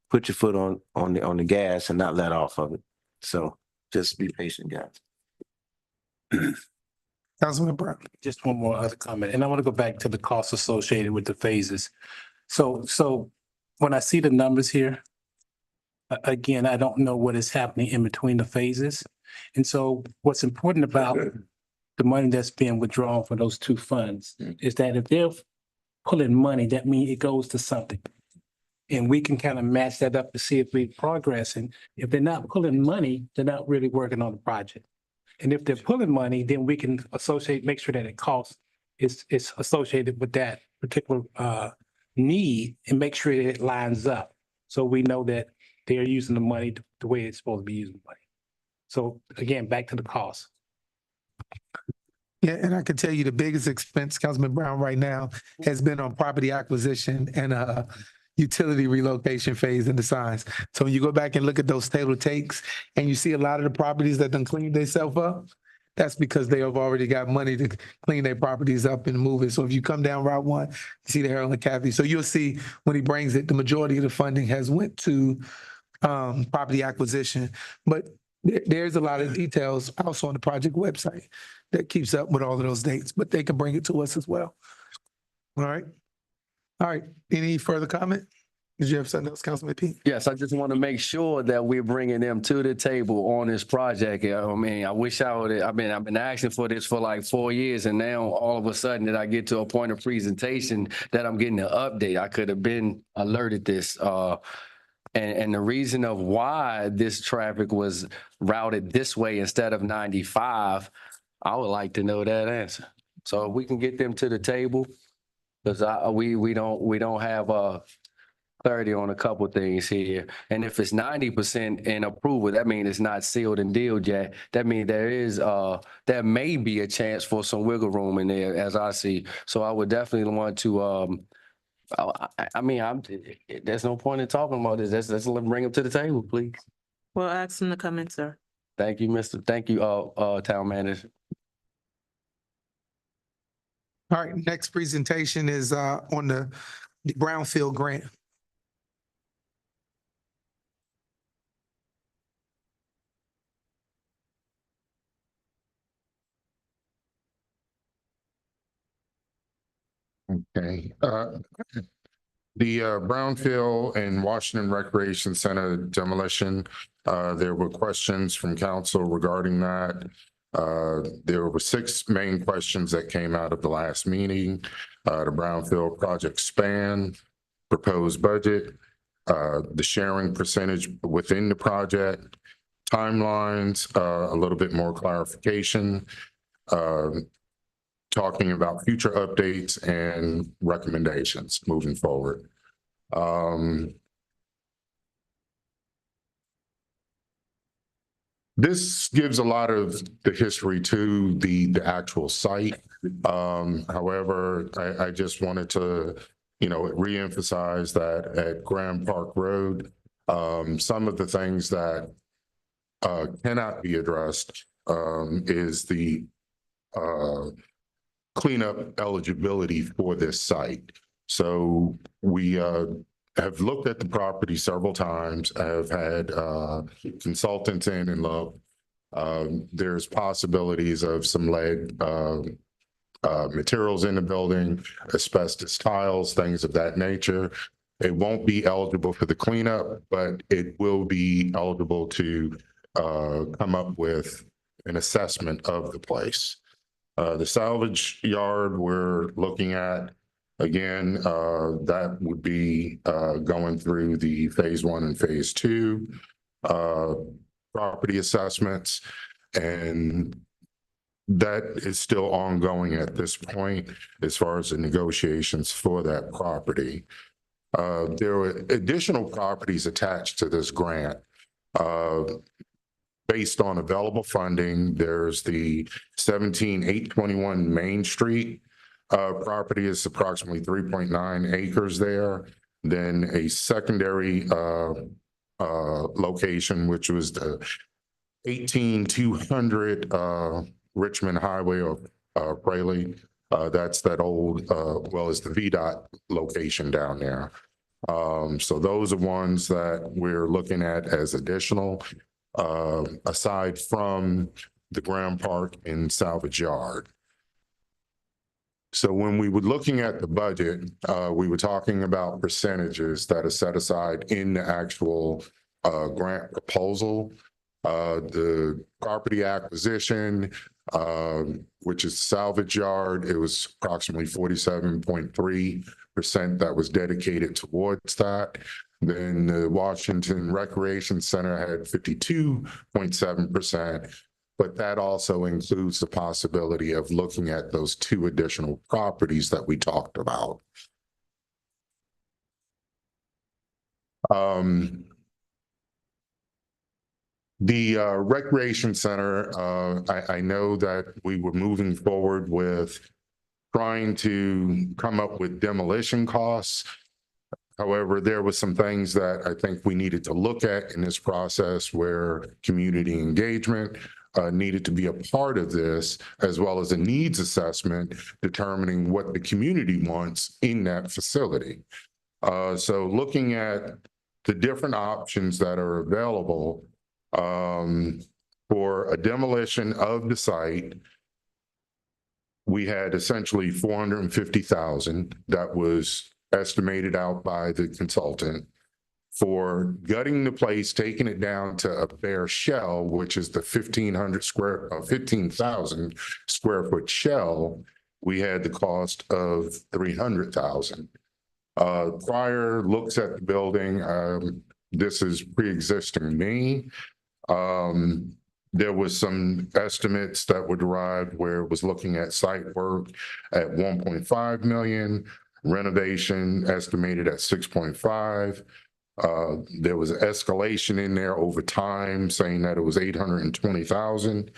Put your foot on the gas and not let off of it. So just be patient, guys. Councilman Brown. Just one more other comment, and I want to go back to the costs associated with the phases. So when I see the numbers here, again, I don't know what is happening in between the phases. And so what's important about the money that's being withdrawn for those two funds is that if they're pulling money, that means it goes to something. And we can kind of match that up to see if we're progressing. If they're not pulling money, they're not really working on the project. And if they're pulling money, then we can make sure that it costs is associated with that particular need and make sure that it lines up. So we know that they're using the money the way it's supposed to be using the money. So again, back to the cost. Yeah, and I can tell you the biggest expense, Councilman Brown, right now has been on property acquisition and utility relocation phase and the signs. So when you go back and look at those table takes and you see a lot of the properties that done cleaned themselves up, that's because they have already got money to clean their properties up and move it. So if you come down Route 1, you see the Harold and Kathy. So you'll see when he brings it, the majority of the funding has went to property acquisition. But there's a lot of details also on the project website that keeps up with all of those dates, but they can bring it to us as well. All right. All right. Any further comment? Did you have something else, Councilman Pete? Yes, I just want to make sure that we're bringing them to the table on this project. I mean, I wish I would, I've been asking for this for like 4 years, and now all of a sudden that I get to a point of presentation that I'm getting an update. I could have been alerted this. And the reason of why this traffic was routed this way instead of 95, I would like to know that answer. So if we can get them to the table, because we don't have clarity on a couple things here. And if it's 90% in approval, that means it's not sealed and dealed yet. That means there may be a chance for some wiggle room in there, as I see. So I would definitely want to, there's no point in talking about this. Let's bring them to the table, please. We'll ask them to come in, sir. Thank you, Thank you, Town Manager. All right, next presentation is on the Brownfield grant. Okay. The Brownfield and Washington Recreation Center demolition, there were questions from council regarding that. There were 6 main questions that came out of the last meeting. The Brownfield project span, proposed budget, the sharing percentage within the project, timelines, a little bit more clarification, talking about future updates and recommendations moving forward. This gives a lot of the history to the actual site. However, I just wanted to, reemphasize that at Grand Park Road, some of the things that cannot be addressed is the cleanup eligibility for this site. So we have looked at the property several times. I have had consultants in and look. There's possibilities of some lead materials in the building, asbestos tiles, things of that nature. It won't be eligible for the cleanup, but it will be eligible to come up with an assessment of the place. The salvage yard we're looking at, again, that would be going through the phase 1 and phase 2 property assessments, and that is still ongoing at this point as far as the negotiations for that property. There were additional properties attached to this grant. Based on available funding, there's the 17821 Main Street property is approximately 3.9 acres there. Then a secondary location, which was the 18200 Richmond Highway or Braley. That's that old, as the VDOT location down there. So those are ones that we're looking at as additional. Aside from the Grand Park and salvage yard. So when we were looking at the budget, we were talking about percentages that are set aside in the actual grant proposal. The property acquisition, which is salvage yard, it was approximately 47.3 5% that was dedicated towards that. Then the Washington Recreation Center had 52.7%, but that also includes the possibility of looking at those 2 additional properties that we talked about. The Recreation Center, I know that we were moving forward with trying to come up with demolition costs. However, there were some things that I think we needed to look at in this process where community engagement needed to be a part of this, as well as a needs assessment determining what the community wants in that facility. So looking at the different options that are available for a demolition of the site, we had essentially 450,000 that was estimated out by the consultant. For gutting the place, taking it down to a bare shell, which is the 15,000 square foot shell, we had the cost of 300,000. Prior looks at the building, this is pre-existing me. There was some estimates that were derived where it was looking at site work at 1.5 million, renovation estimated at 6.5. There was escalation in there over time saying that it was 820,000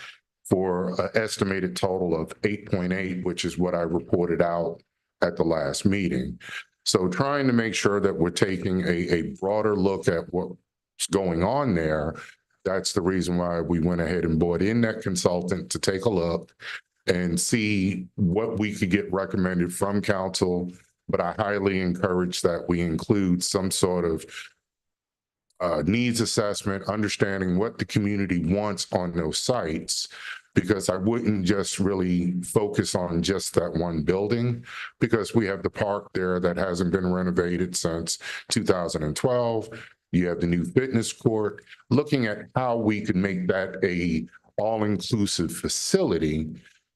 for an estimated total of 8.8, which is what I reported out at the last meeting. So trying to make sure that we're taking a broader look at what's going on there. That's the reason why we went ahead and brought in that consultant to take a look and see what we could get recommended from council. But I highly encourage that we include some sort of needs assessment, understanding what the community wants on those sites, because I wouldn't just really focus on just that one building, because we have the park there that hasn't been renovated since 2012. You have the new fitness court. Looking at how we could make that a all-inclusive facility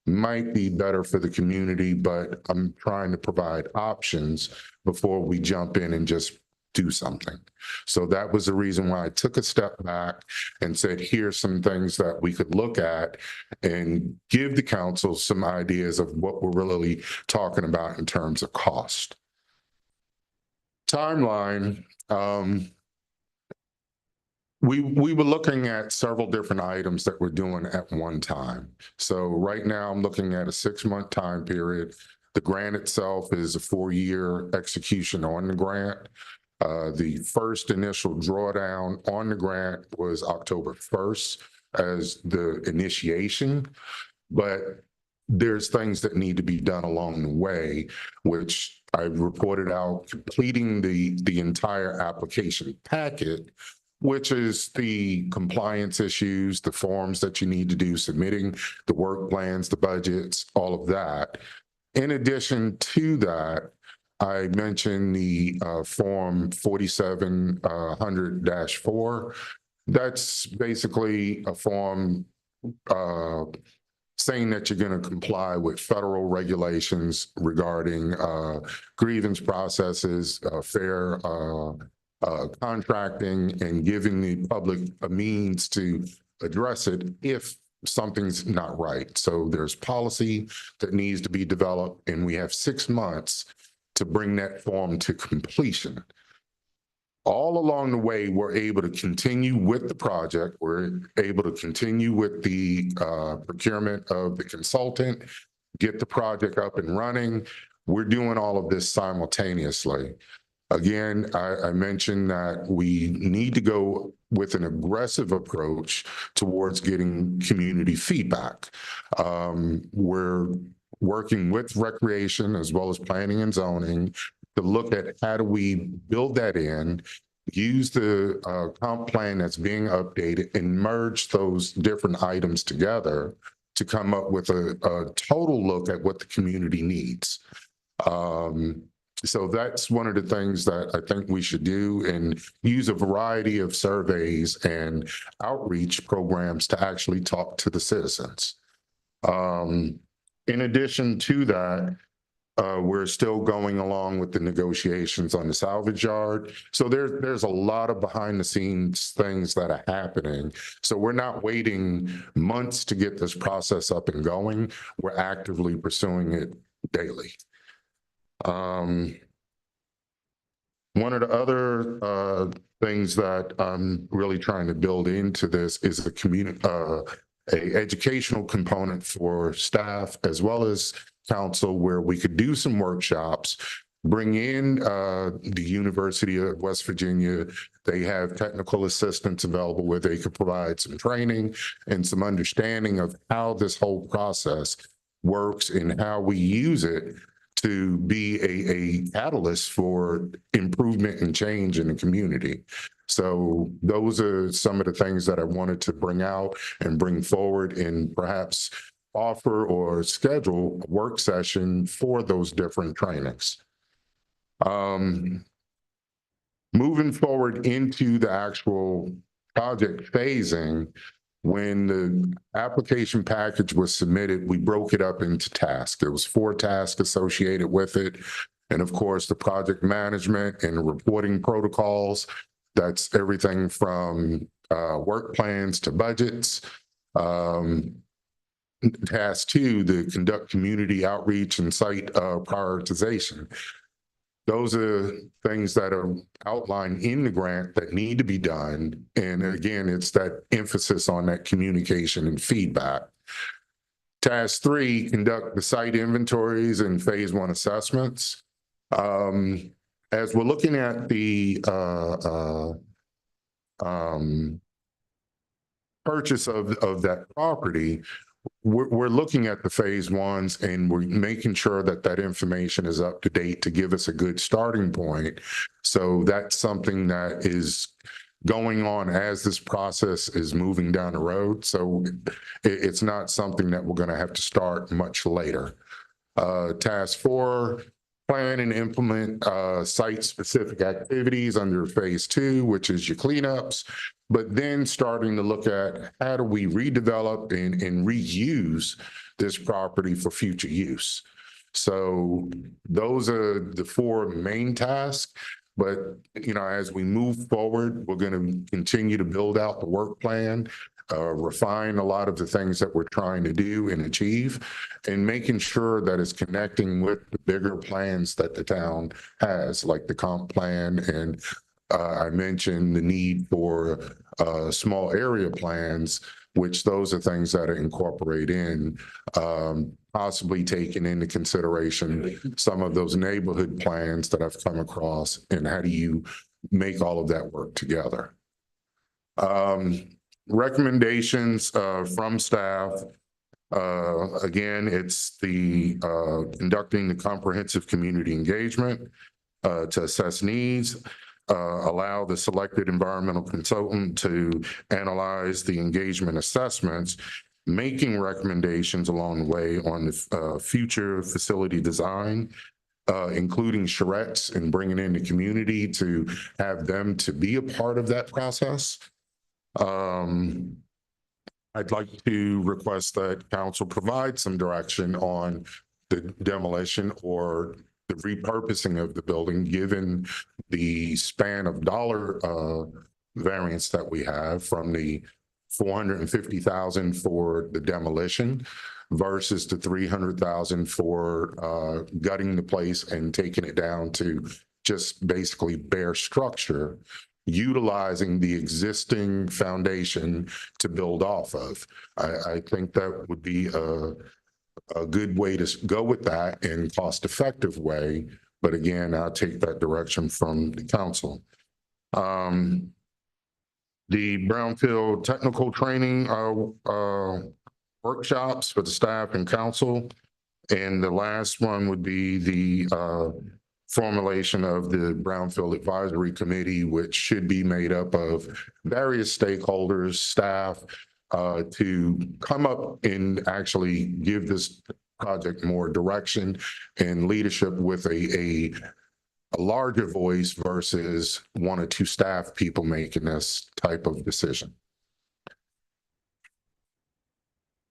might be better for the community, but I'm trying to provide options before we jump in and just do something. So that was the reason why I took a step back and said, here's some things that we could look at and give the council some ideas of what we're really talking about in terms of cost. Timeline. We were looking at several different items that we're doing at one time. So right now I'm looking at a 6-month time period. The grant itself is a 4-year execution on the grant. The first initial drawdown on the grant was October 1st as the initiation, but there's things that need to be done along the way, which I reported out completing the entire application packet, which is the compliance issues, the forms that you need to do, submitting the work plans, the budgets, all of that. In addition to that, I mentioned the form 4700-4. That's basically a form saying that you're going to comply with federal regulations regarding grievance processes, fair contracting, and giving the public a means to address it if something's not right. So there's policy that needs to be developed, and we have 6 months to bring that form to completion. All along the way, we're able to continue with the project. We're able to continue with the procurement of the consultant, get the project up and running. We're doing all of this simultaneously. Again, I mentioned that we need to go with an aggressive approach towards getting community feedback. We're working with recreation as well as planning and zoning to look at how do we build that in, use the comp plan that's being updated, and merge those different items together to come up with a total look at what the community needs. So that's one of the things that I think we should do, and use a variety of surveys and outreach programs to actually talk to the citizens. In addition to that, We're still going along with the negotiations on the salvage yard. So there's a lot of behind the scenes things that are happening. So we're not waiting months to get this process up and going. We're actively pursuing it daily. One of the other things that I'm really trying to build into this is a educational component for staff as well as council, where we could do some workshops, bring in the University of West Virginia. They have technical assistants available where they could provide some training and some understanding of how this whole process works and how we use it to be a catalyst for improvement and change in the community. So those are some of the things that I wanted to bring out and bring forward, and perhaps offer or schedule a work session for those different trainings. Moving forward into the actual project phasing, when the application package was submitted, we broke it up into tasks. There was 4 tasks associated with it. And of course, the project management and the reporting protocols. That's everything from work plans to budgets. Task 2, the conduct community outreach and site prioritization. Those are things that are outlined in the grant that need to be done. And again, it's that emphasis on that communication and feedback. Task 3, conduct the site inventories and phase 1 assessments. As we're looking at the purchase of that property, we're looking at the phase 1s and we're making sure that that information is up to date to give us a good starting point. So that's something that is going on as this process is moving down the road. So it's not something that we're going to have to start much later. Task 4, plan and implement site-specific activities under phase 2, which is your cleanups, but then starting to look at how do we redevelop and reuse this property for future use. So those are the 4 main tasks. But, you know, as we move forward, we're going to continue to build out the work plan, refine a lot of the things that we're trying to do and achieve, and making sure that it's connecting with the bigger plans that the town has, like the comp plan. And I mentioned the need for small area plans, which those are things that are incorporate in, possibly taking into consideration some of those neighborhood plans that I've come across, and how do you make all of that work together. Recommendations from staff. Again, it's the conducting the comprehensive community engagement to assess needs, allow the selected environmental consultant to analyze the engagement assessments, making recommendations along the way on the future facility design, including charrettes and bringing in the community to have them to be a part of that process. I'd like to request that council provide some direction on the demolition or the repurposing of the building, given the span of dollar variance that we have from the $450,000 for the demolition versus the $300,000 for gutting the place and taking it down to just basically bare structure, utilizing the existing foundation to build off of. I think that would be a good way to go with that and cost-effective way. But again, I'll take that direction from the council. The Brownfield technical training workshops for the staff and council. And the last one would be the formulation of the Brownfield Advisory Committee, which should be made up of various stakeholders, staff, to come up and actually give this project more direction and leadership with a larger voice versus 1 or 2 staff people making this type of decision.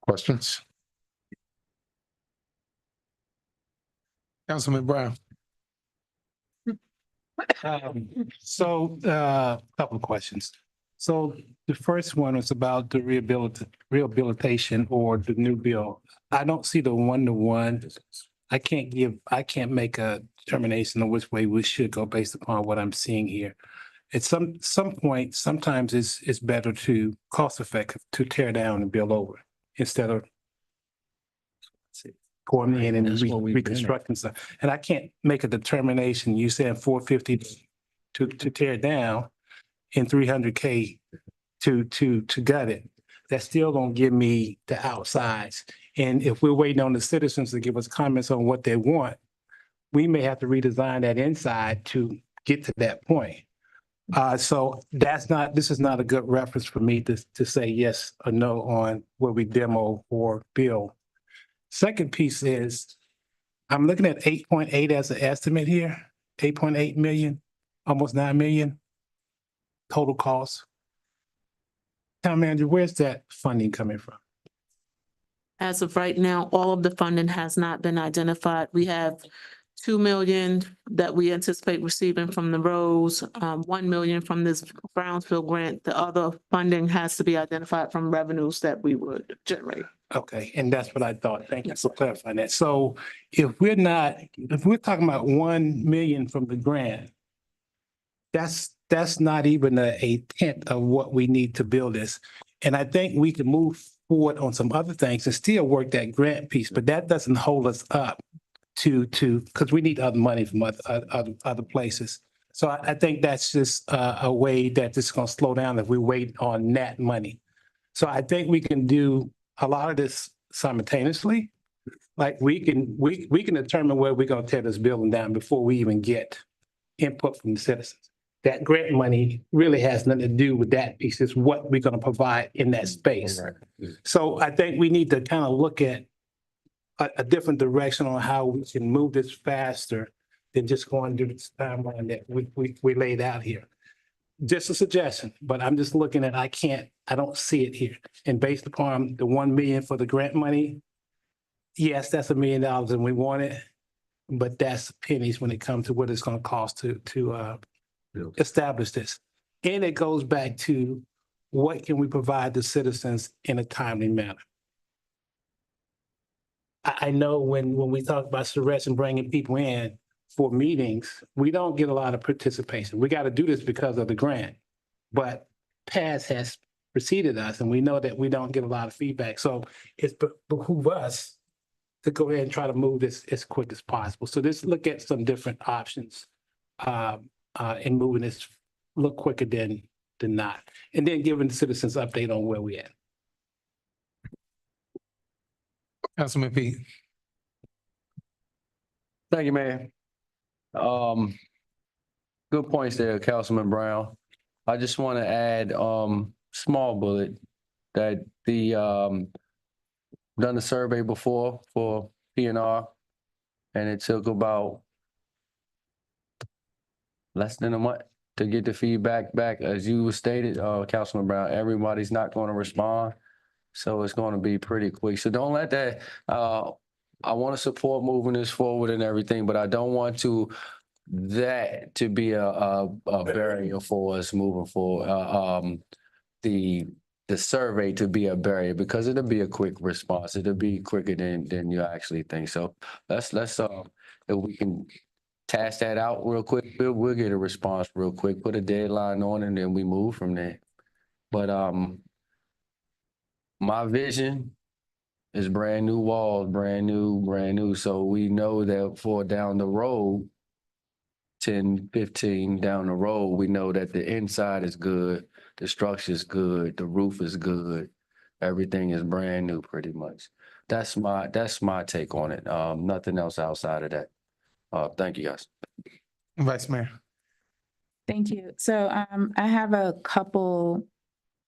Questions? Councilman Brown. Couple of questions. So the first one was about the rehabilitation or the new bill. I don't see the one-to-one. I can't make a determination on which way we should go based upon what I'm seeing here. At some point, sometimes it's better to cost effective to tear down and build over instead of going in and reconstructing stuff. And I can't make a determination. You saying 450 to tear down and 300K to gut it. That's still gonna give me the outsides. And if we're waiting on the citizens to give us comments on what they want, we may have to redesign that inside to get to that point. So this is not a good reference for me to say yes or no on where we demo or build. Second piece is, I'm looking at 8.8 as an estimate here, 8.8 million, almost 9 million total cost. Town manager, where's that funding coming from? As of right now, all of the funding has not been identified. We have 2 million that we anticipate receiving from the roads, 1 million from this Brownsville grant. The other funding has to be identified from revenues that we would generate. Okay, and that's what I thought. Thank you for clarifying that. So if we're talking about 1 million from the grant, that's not even a tenth of what we need to build this. And I think we can move forward on some other things and still work that grant piece, but that doesn't hold us up because we need other money from other places. So I think that's just a way that this is gonna slow down if we wait on that money. So I think we can do a lot of this simultaneously. Like we can determine where we're gonna tear this building down before we even get input from the citizens. That grant money really has nothing to do with that piece. It's what we're gonna provide in that space. So I think we need to kind of look at a different direction on how we can move this faster than just going through this timeline that we laid out here. Just a suggestion, but I'm just looking at, I don't see it here. And based upon the 1 million for the grant money, yes, that's $1 million and we want it, but that's pennies when it comes to what it's gonna cost to establish this. And it goes back to what can we provide the citizens in a timely manner? I know when we talk about Suresh and bringing people in for meetings, we don't get a lot of participation. We got to do this because of the grant, but PASS has preceded us and we know that we don't get a lot of feedback. So it's behoove us to go ahead and try to move this as quick as possible. So let's look at some different options in moving this a little quicker than not. And then giving the citizens update on where we at. Councilman Pete. Thank you, Mayor. Good points there, Councilman Brown. I just want to add, small bullet that done the survey before for PNR, and it took about less than a month to get the feedback back. As you stated, Councilman Brown, everybody's not going to respond. So it's going to be pretty quick. So don't let that, I want to support moving this forward and everything, but I don't want that to be a barrier for us moving forward. The survey to be a barrier because it'll be a quick response. It'll be quicker than you actually think. So let's if we can task that out real quick, we'll get a response real quick, put a deadline on it, and then we move from there. But my vision is brand new walls, brand new. So we know that for down the road, 10, 15 down the road, we know that the inside is good, the structure is good, the roof is good, everything is brand new pretty much. That's my take on it. Nothing else outside of that. Thank you, guys. Vice Mayor. Thank you. So I have a couple,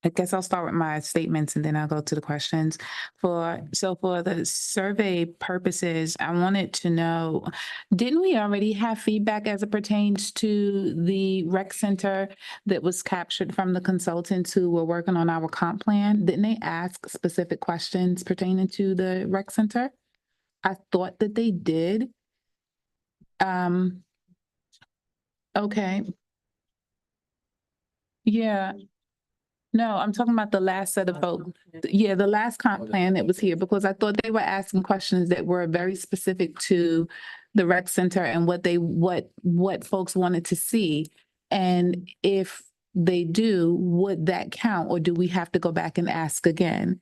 I guess I'll start with my statements and then I'll go to the questions. For the survey purposes, I wanted to know, didn't we already have feedback as it pertains to the rec center that was captured from the consultants who were working on our comp plan? Didn't they ask specific questions pertaining to the rec center? I thought that they did. Um, okay. Yeah. No, I'm talking about the last set of folks. Yeah, the last comp plan that was here, because I thought they were asking questions that were very specific to the rec center and what folks wanted to see. And if they do, would that count, or do we have to go back and ask again?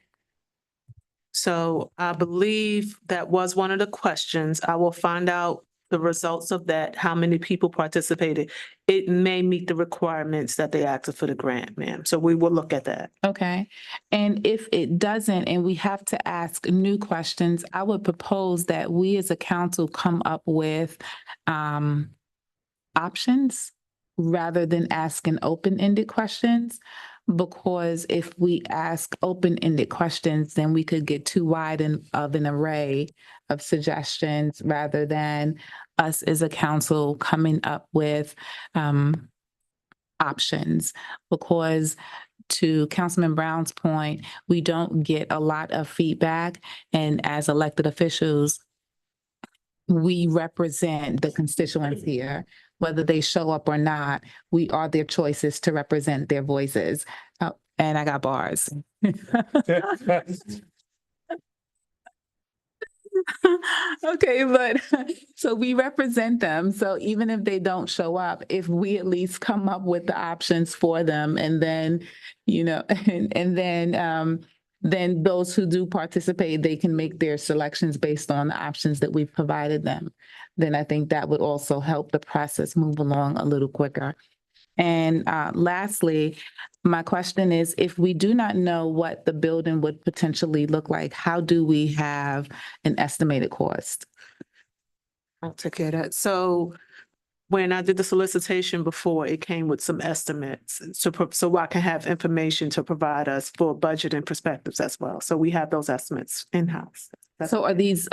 So I believe that was one of the questions. I will find out the results of that, how many people participated. It may meet the requirements that they asked for the grant, ma'am. So we will look at that. Okay, and if it doesn't, and we have to ask new questions, I would propose that we as a council come up with options rather than asking open-ended questions. Because if we ask open-ended questions, then we could get too wide of an array of suggestions rather than us as a council coming up with options. Because to Councilman Brown's point, we don't get a lot of feedback, and as elected officials, we represent the constituents here, whether they show up or not. We are their choices to represent their voices. Oh, and I got bars. Okay, but so we represent them. So even if they don't show up, if we at least come up with the options for them, and then, then those who do participate, they can make their selections based on the options that we've provided them. Then I think that would also help the process move along a little quicker. And lastly, my question is, if we do not know what the building would potentially look like, how do we have an estimated cost? I'll take care of that. So when I did the solicitation before, it came with some estimates. So I can have information to provide us for budget and perspectives as well. So we have those estimates in-house. So are these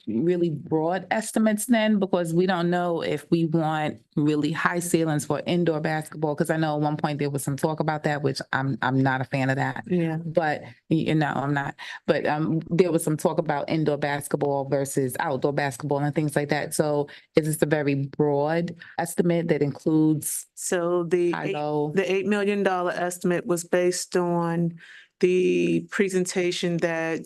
really broad estimates then? Because we don't know if we want really high ceilings for indoor basketball, because I know at one point there was some talk about that, which I'm not a fan of that. Yeah. But, I'm not. But there was some talk about indoor basketball versus outdoor basketball and things like that. So is this a very broad estimate that includes So the high, low? $8 million estimate was based on the presentation that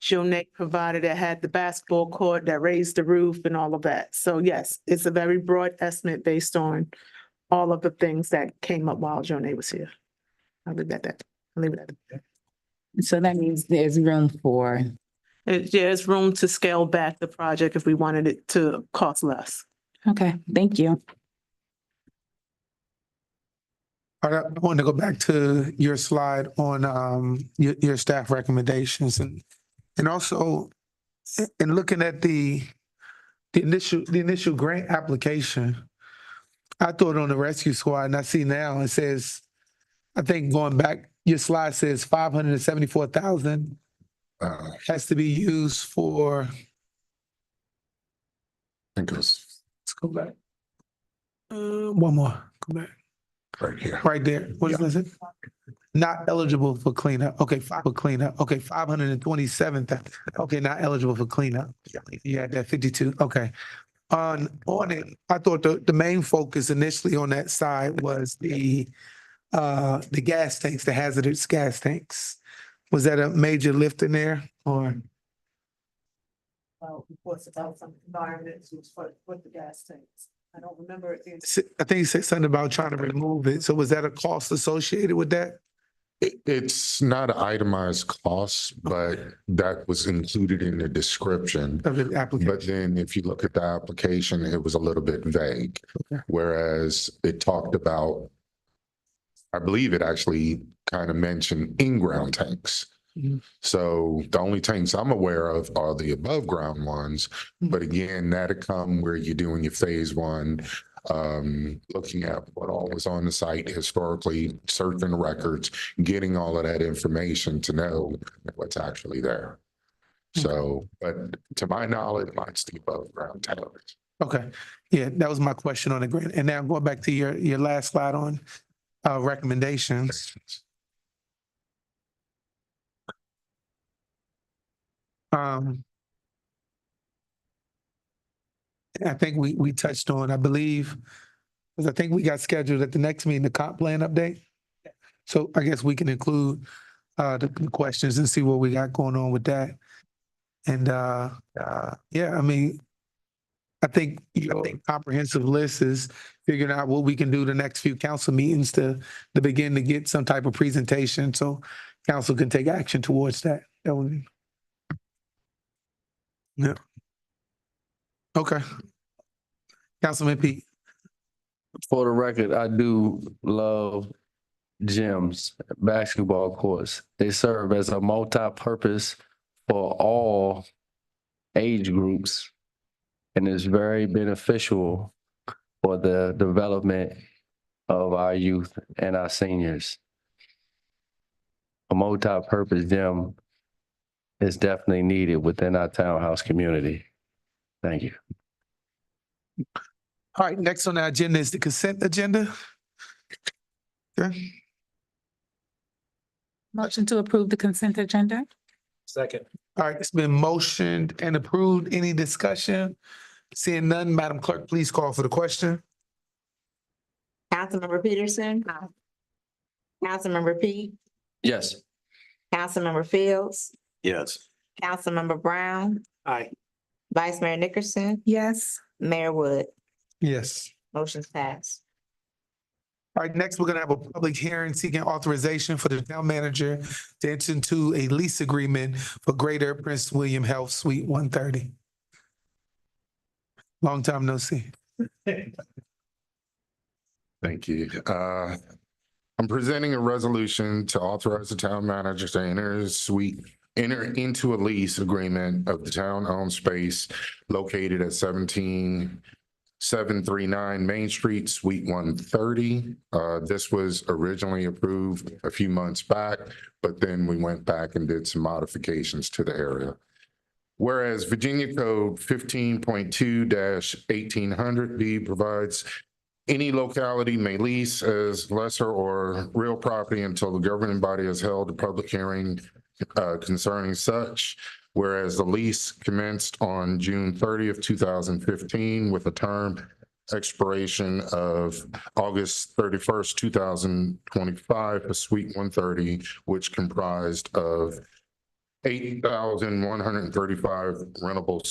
Jonay provided that had the basketball court, that raised the roof and all of that. So yes, it's a very broad estimate based on all of the things that came up while Jonay was here. I'll leave it at that. I'll leave it at that. So that means there's room for. There's room to scale back the project if we wanted it to cost less. Okay, thank you. All right, I want to go back to your slide on your staff recommendations and also in looking at the initial grant application. I thought on the rescue squad, and I see now it says, I think going back, your slide says 574,000 has to be used for. I think it was Let's go back. One more. Go back. right here. Right there. What is it? Not eligible for cleanup. Okay, for cleanup. Okay, 527,000. Okay, not eligible for cleanup. Yeah, that 52. Okay. On it, I thought the main focus initially on that side was the gas tanks, the hazardous gas tanks. Was that a major lift in there or? Reports about some environments for the gas tanks. I don't remember it being. I think you said something about trying to remove it. So was that a cost associated with that? It's not an itemized cost, but that was included in the description. Of the application? But then if you look at the application, it was a little bit vague. Okay. Whereas it talked about, I believe it actually kind of mentioned in-ground tanks. Mhm. So the only tanks I'm aware of are the above ground ones. But again, that'll come where you're doing your phase one, looking at what all was on the site historically, searching records, getting all of that information to know what's actually there. So, but to my knowledge, mine's the above ground tanks. Okay, yeah, that was my question on the grant. And now going back to your last slide on recommendations. I think we touched on, I believe, because I think we got scheduled at the next meeting, the comp plan update. So I guess we can include the questions and see what we got going on with that. And yeah, I mean, I think your comprehensive list is figuring out what we can do the next few council meetings to begin to get some type of presentation so council can take action towards that. That would- Yeah. Okay. Councilman Pete. For the record, I do love gyms, basketball courts. They serve as a multi-purpose for all age groups. And it's very beneficial for the development of our youth and our seniors. A multi-purpose gym is definitely needed within our townhouse community. Thank you. All right, next on the agenda is the consent agenda. Okay. Motion to approve the consent agenda? Second. All right, it's been motioned and approved. Any discussion? Seeing none, Madam Clerk, please call for the question. Councilmember Peterson. Councilmember Pete. Yes. Councilmember Fields. Yes. Councilmember Brown. Aye. Vice Mayor Nickerson. Yes. Mayor Wood. Yes. Motion's passed. All right, next, we're gonna have a public hearing seeking authorization for the town manager to enter into a lease agreement for Greater Prince William Health Suite 130. Long time no see. Thank you. I'm presenting a resolution to authorize the town manager to enter into a lease agreement of the town-owned space located at 17739 Main Street, Suite 130. This was originally approved a few months back, but then we went back and did some modifications to the area. Whereas Virginia Code 15.2-1800B provides any locality may lease as lesser or real property until the governing body has held a public hearing concerning such. Whereas the lease commenced on June 30th, 2015 with a term expiration of August 31st, 2025 for Suite 130, which comprised of 8,135 rentable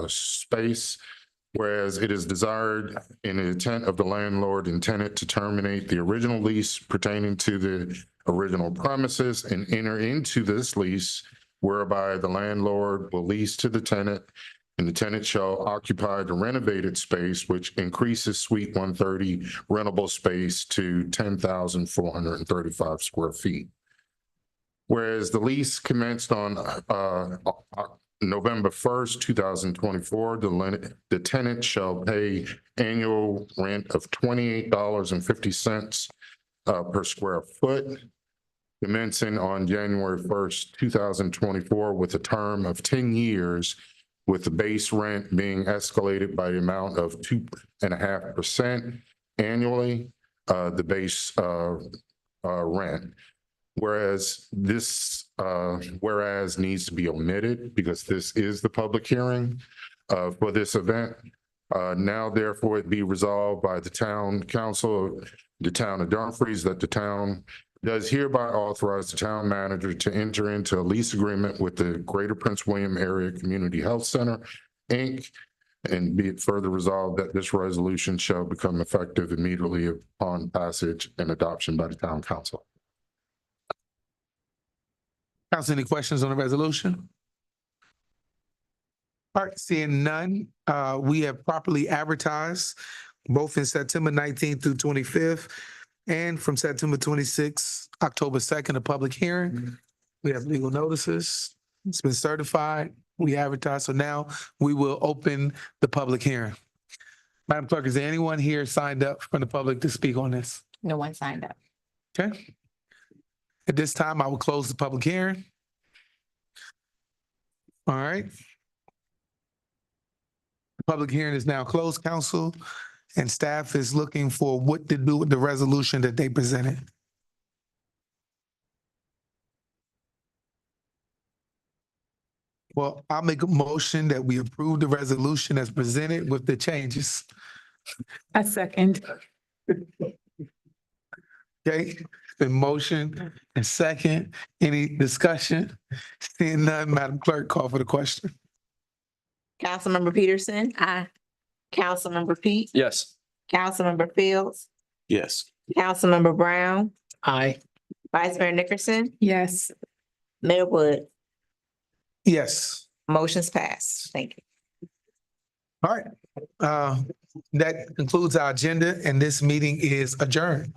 space. Whereas it is desired in the intent of the landlord and tenant to terminate the original lease pertaining to the original premises and enter into this lease whereby the landlord will lease to the tenant and the tenant shall occupy the renovated space, which increases Suite 130 rentable space to 10,435 square feet. Whereas the lease commenced on November 1st, 2024, the tenant shall pay annual rent of $28.50 per square foot, commencing on January 1st, 2024, with a term of 10 years, with the base rent being escalated by the amount of 2.5% annually, the base rent. Whereas this whereas needs to be omitted because this is the public hearing for this event. Now therefore it be resolved by the town council, the town of Dumfries, that the town does hereby authorize the town manager to enter into a lease agreement with the Greater Prince William Area Community Health Center, Inc., and be it further resolved that this resolution shall become effective immediately upon passage and adoption by the town council. Council, any questions on the resolution? All right, seeing none, we have properly advertised both in September 19th through 25th and from September 26th, October 2nd, a public hearing. We have legal notices. It's been certified. We advertised. So now we will open the public hearing. Madam Clerk, is there anyone here signed up from the public to speak on this? No one signed up. Okay. At this time, I will close the public hearing. All right. The public hearing is now closed, council, and staff is looking for what to do with the resolution that they presented. Well, I'll make a motion that we approve the resolution as presented with the changes. A second. Okay, the motion and second, any discussion? Seeing none, Madam Clerk, call for the question. Councilmember Peterson. Aye. Councilmember Pete. Yes. Councilmember Fields. Yes. Councilmember Brown. Aye. Vice Mayor Nickerson. Yes. Mayor Wood. Yes, Motion's passed. Thank you. all right. That concludes our agenda and this meeting is adjourned.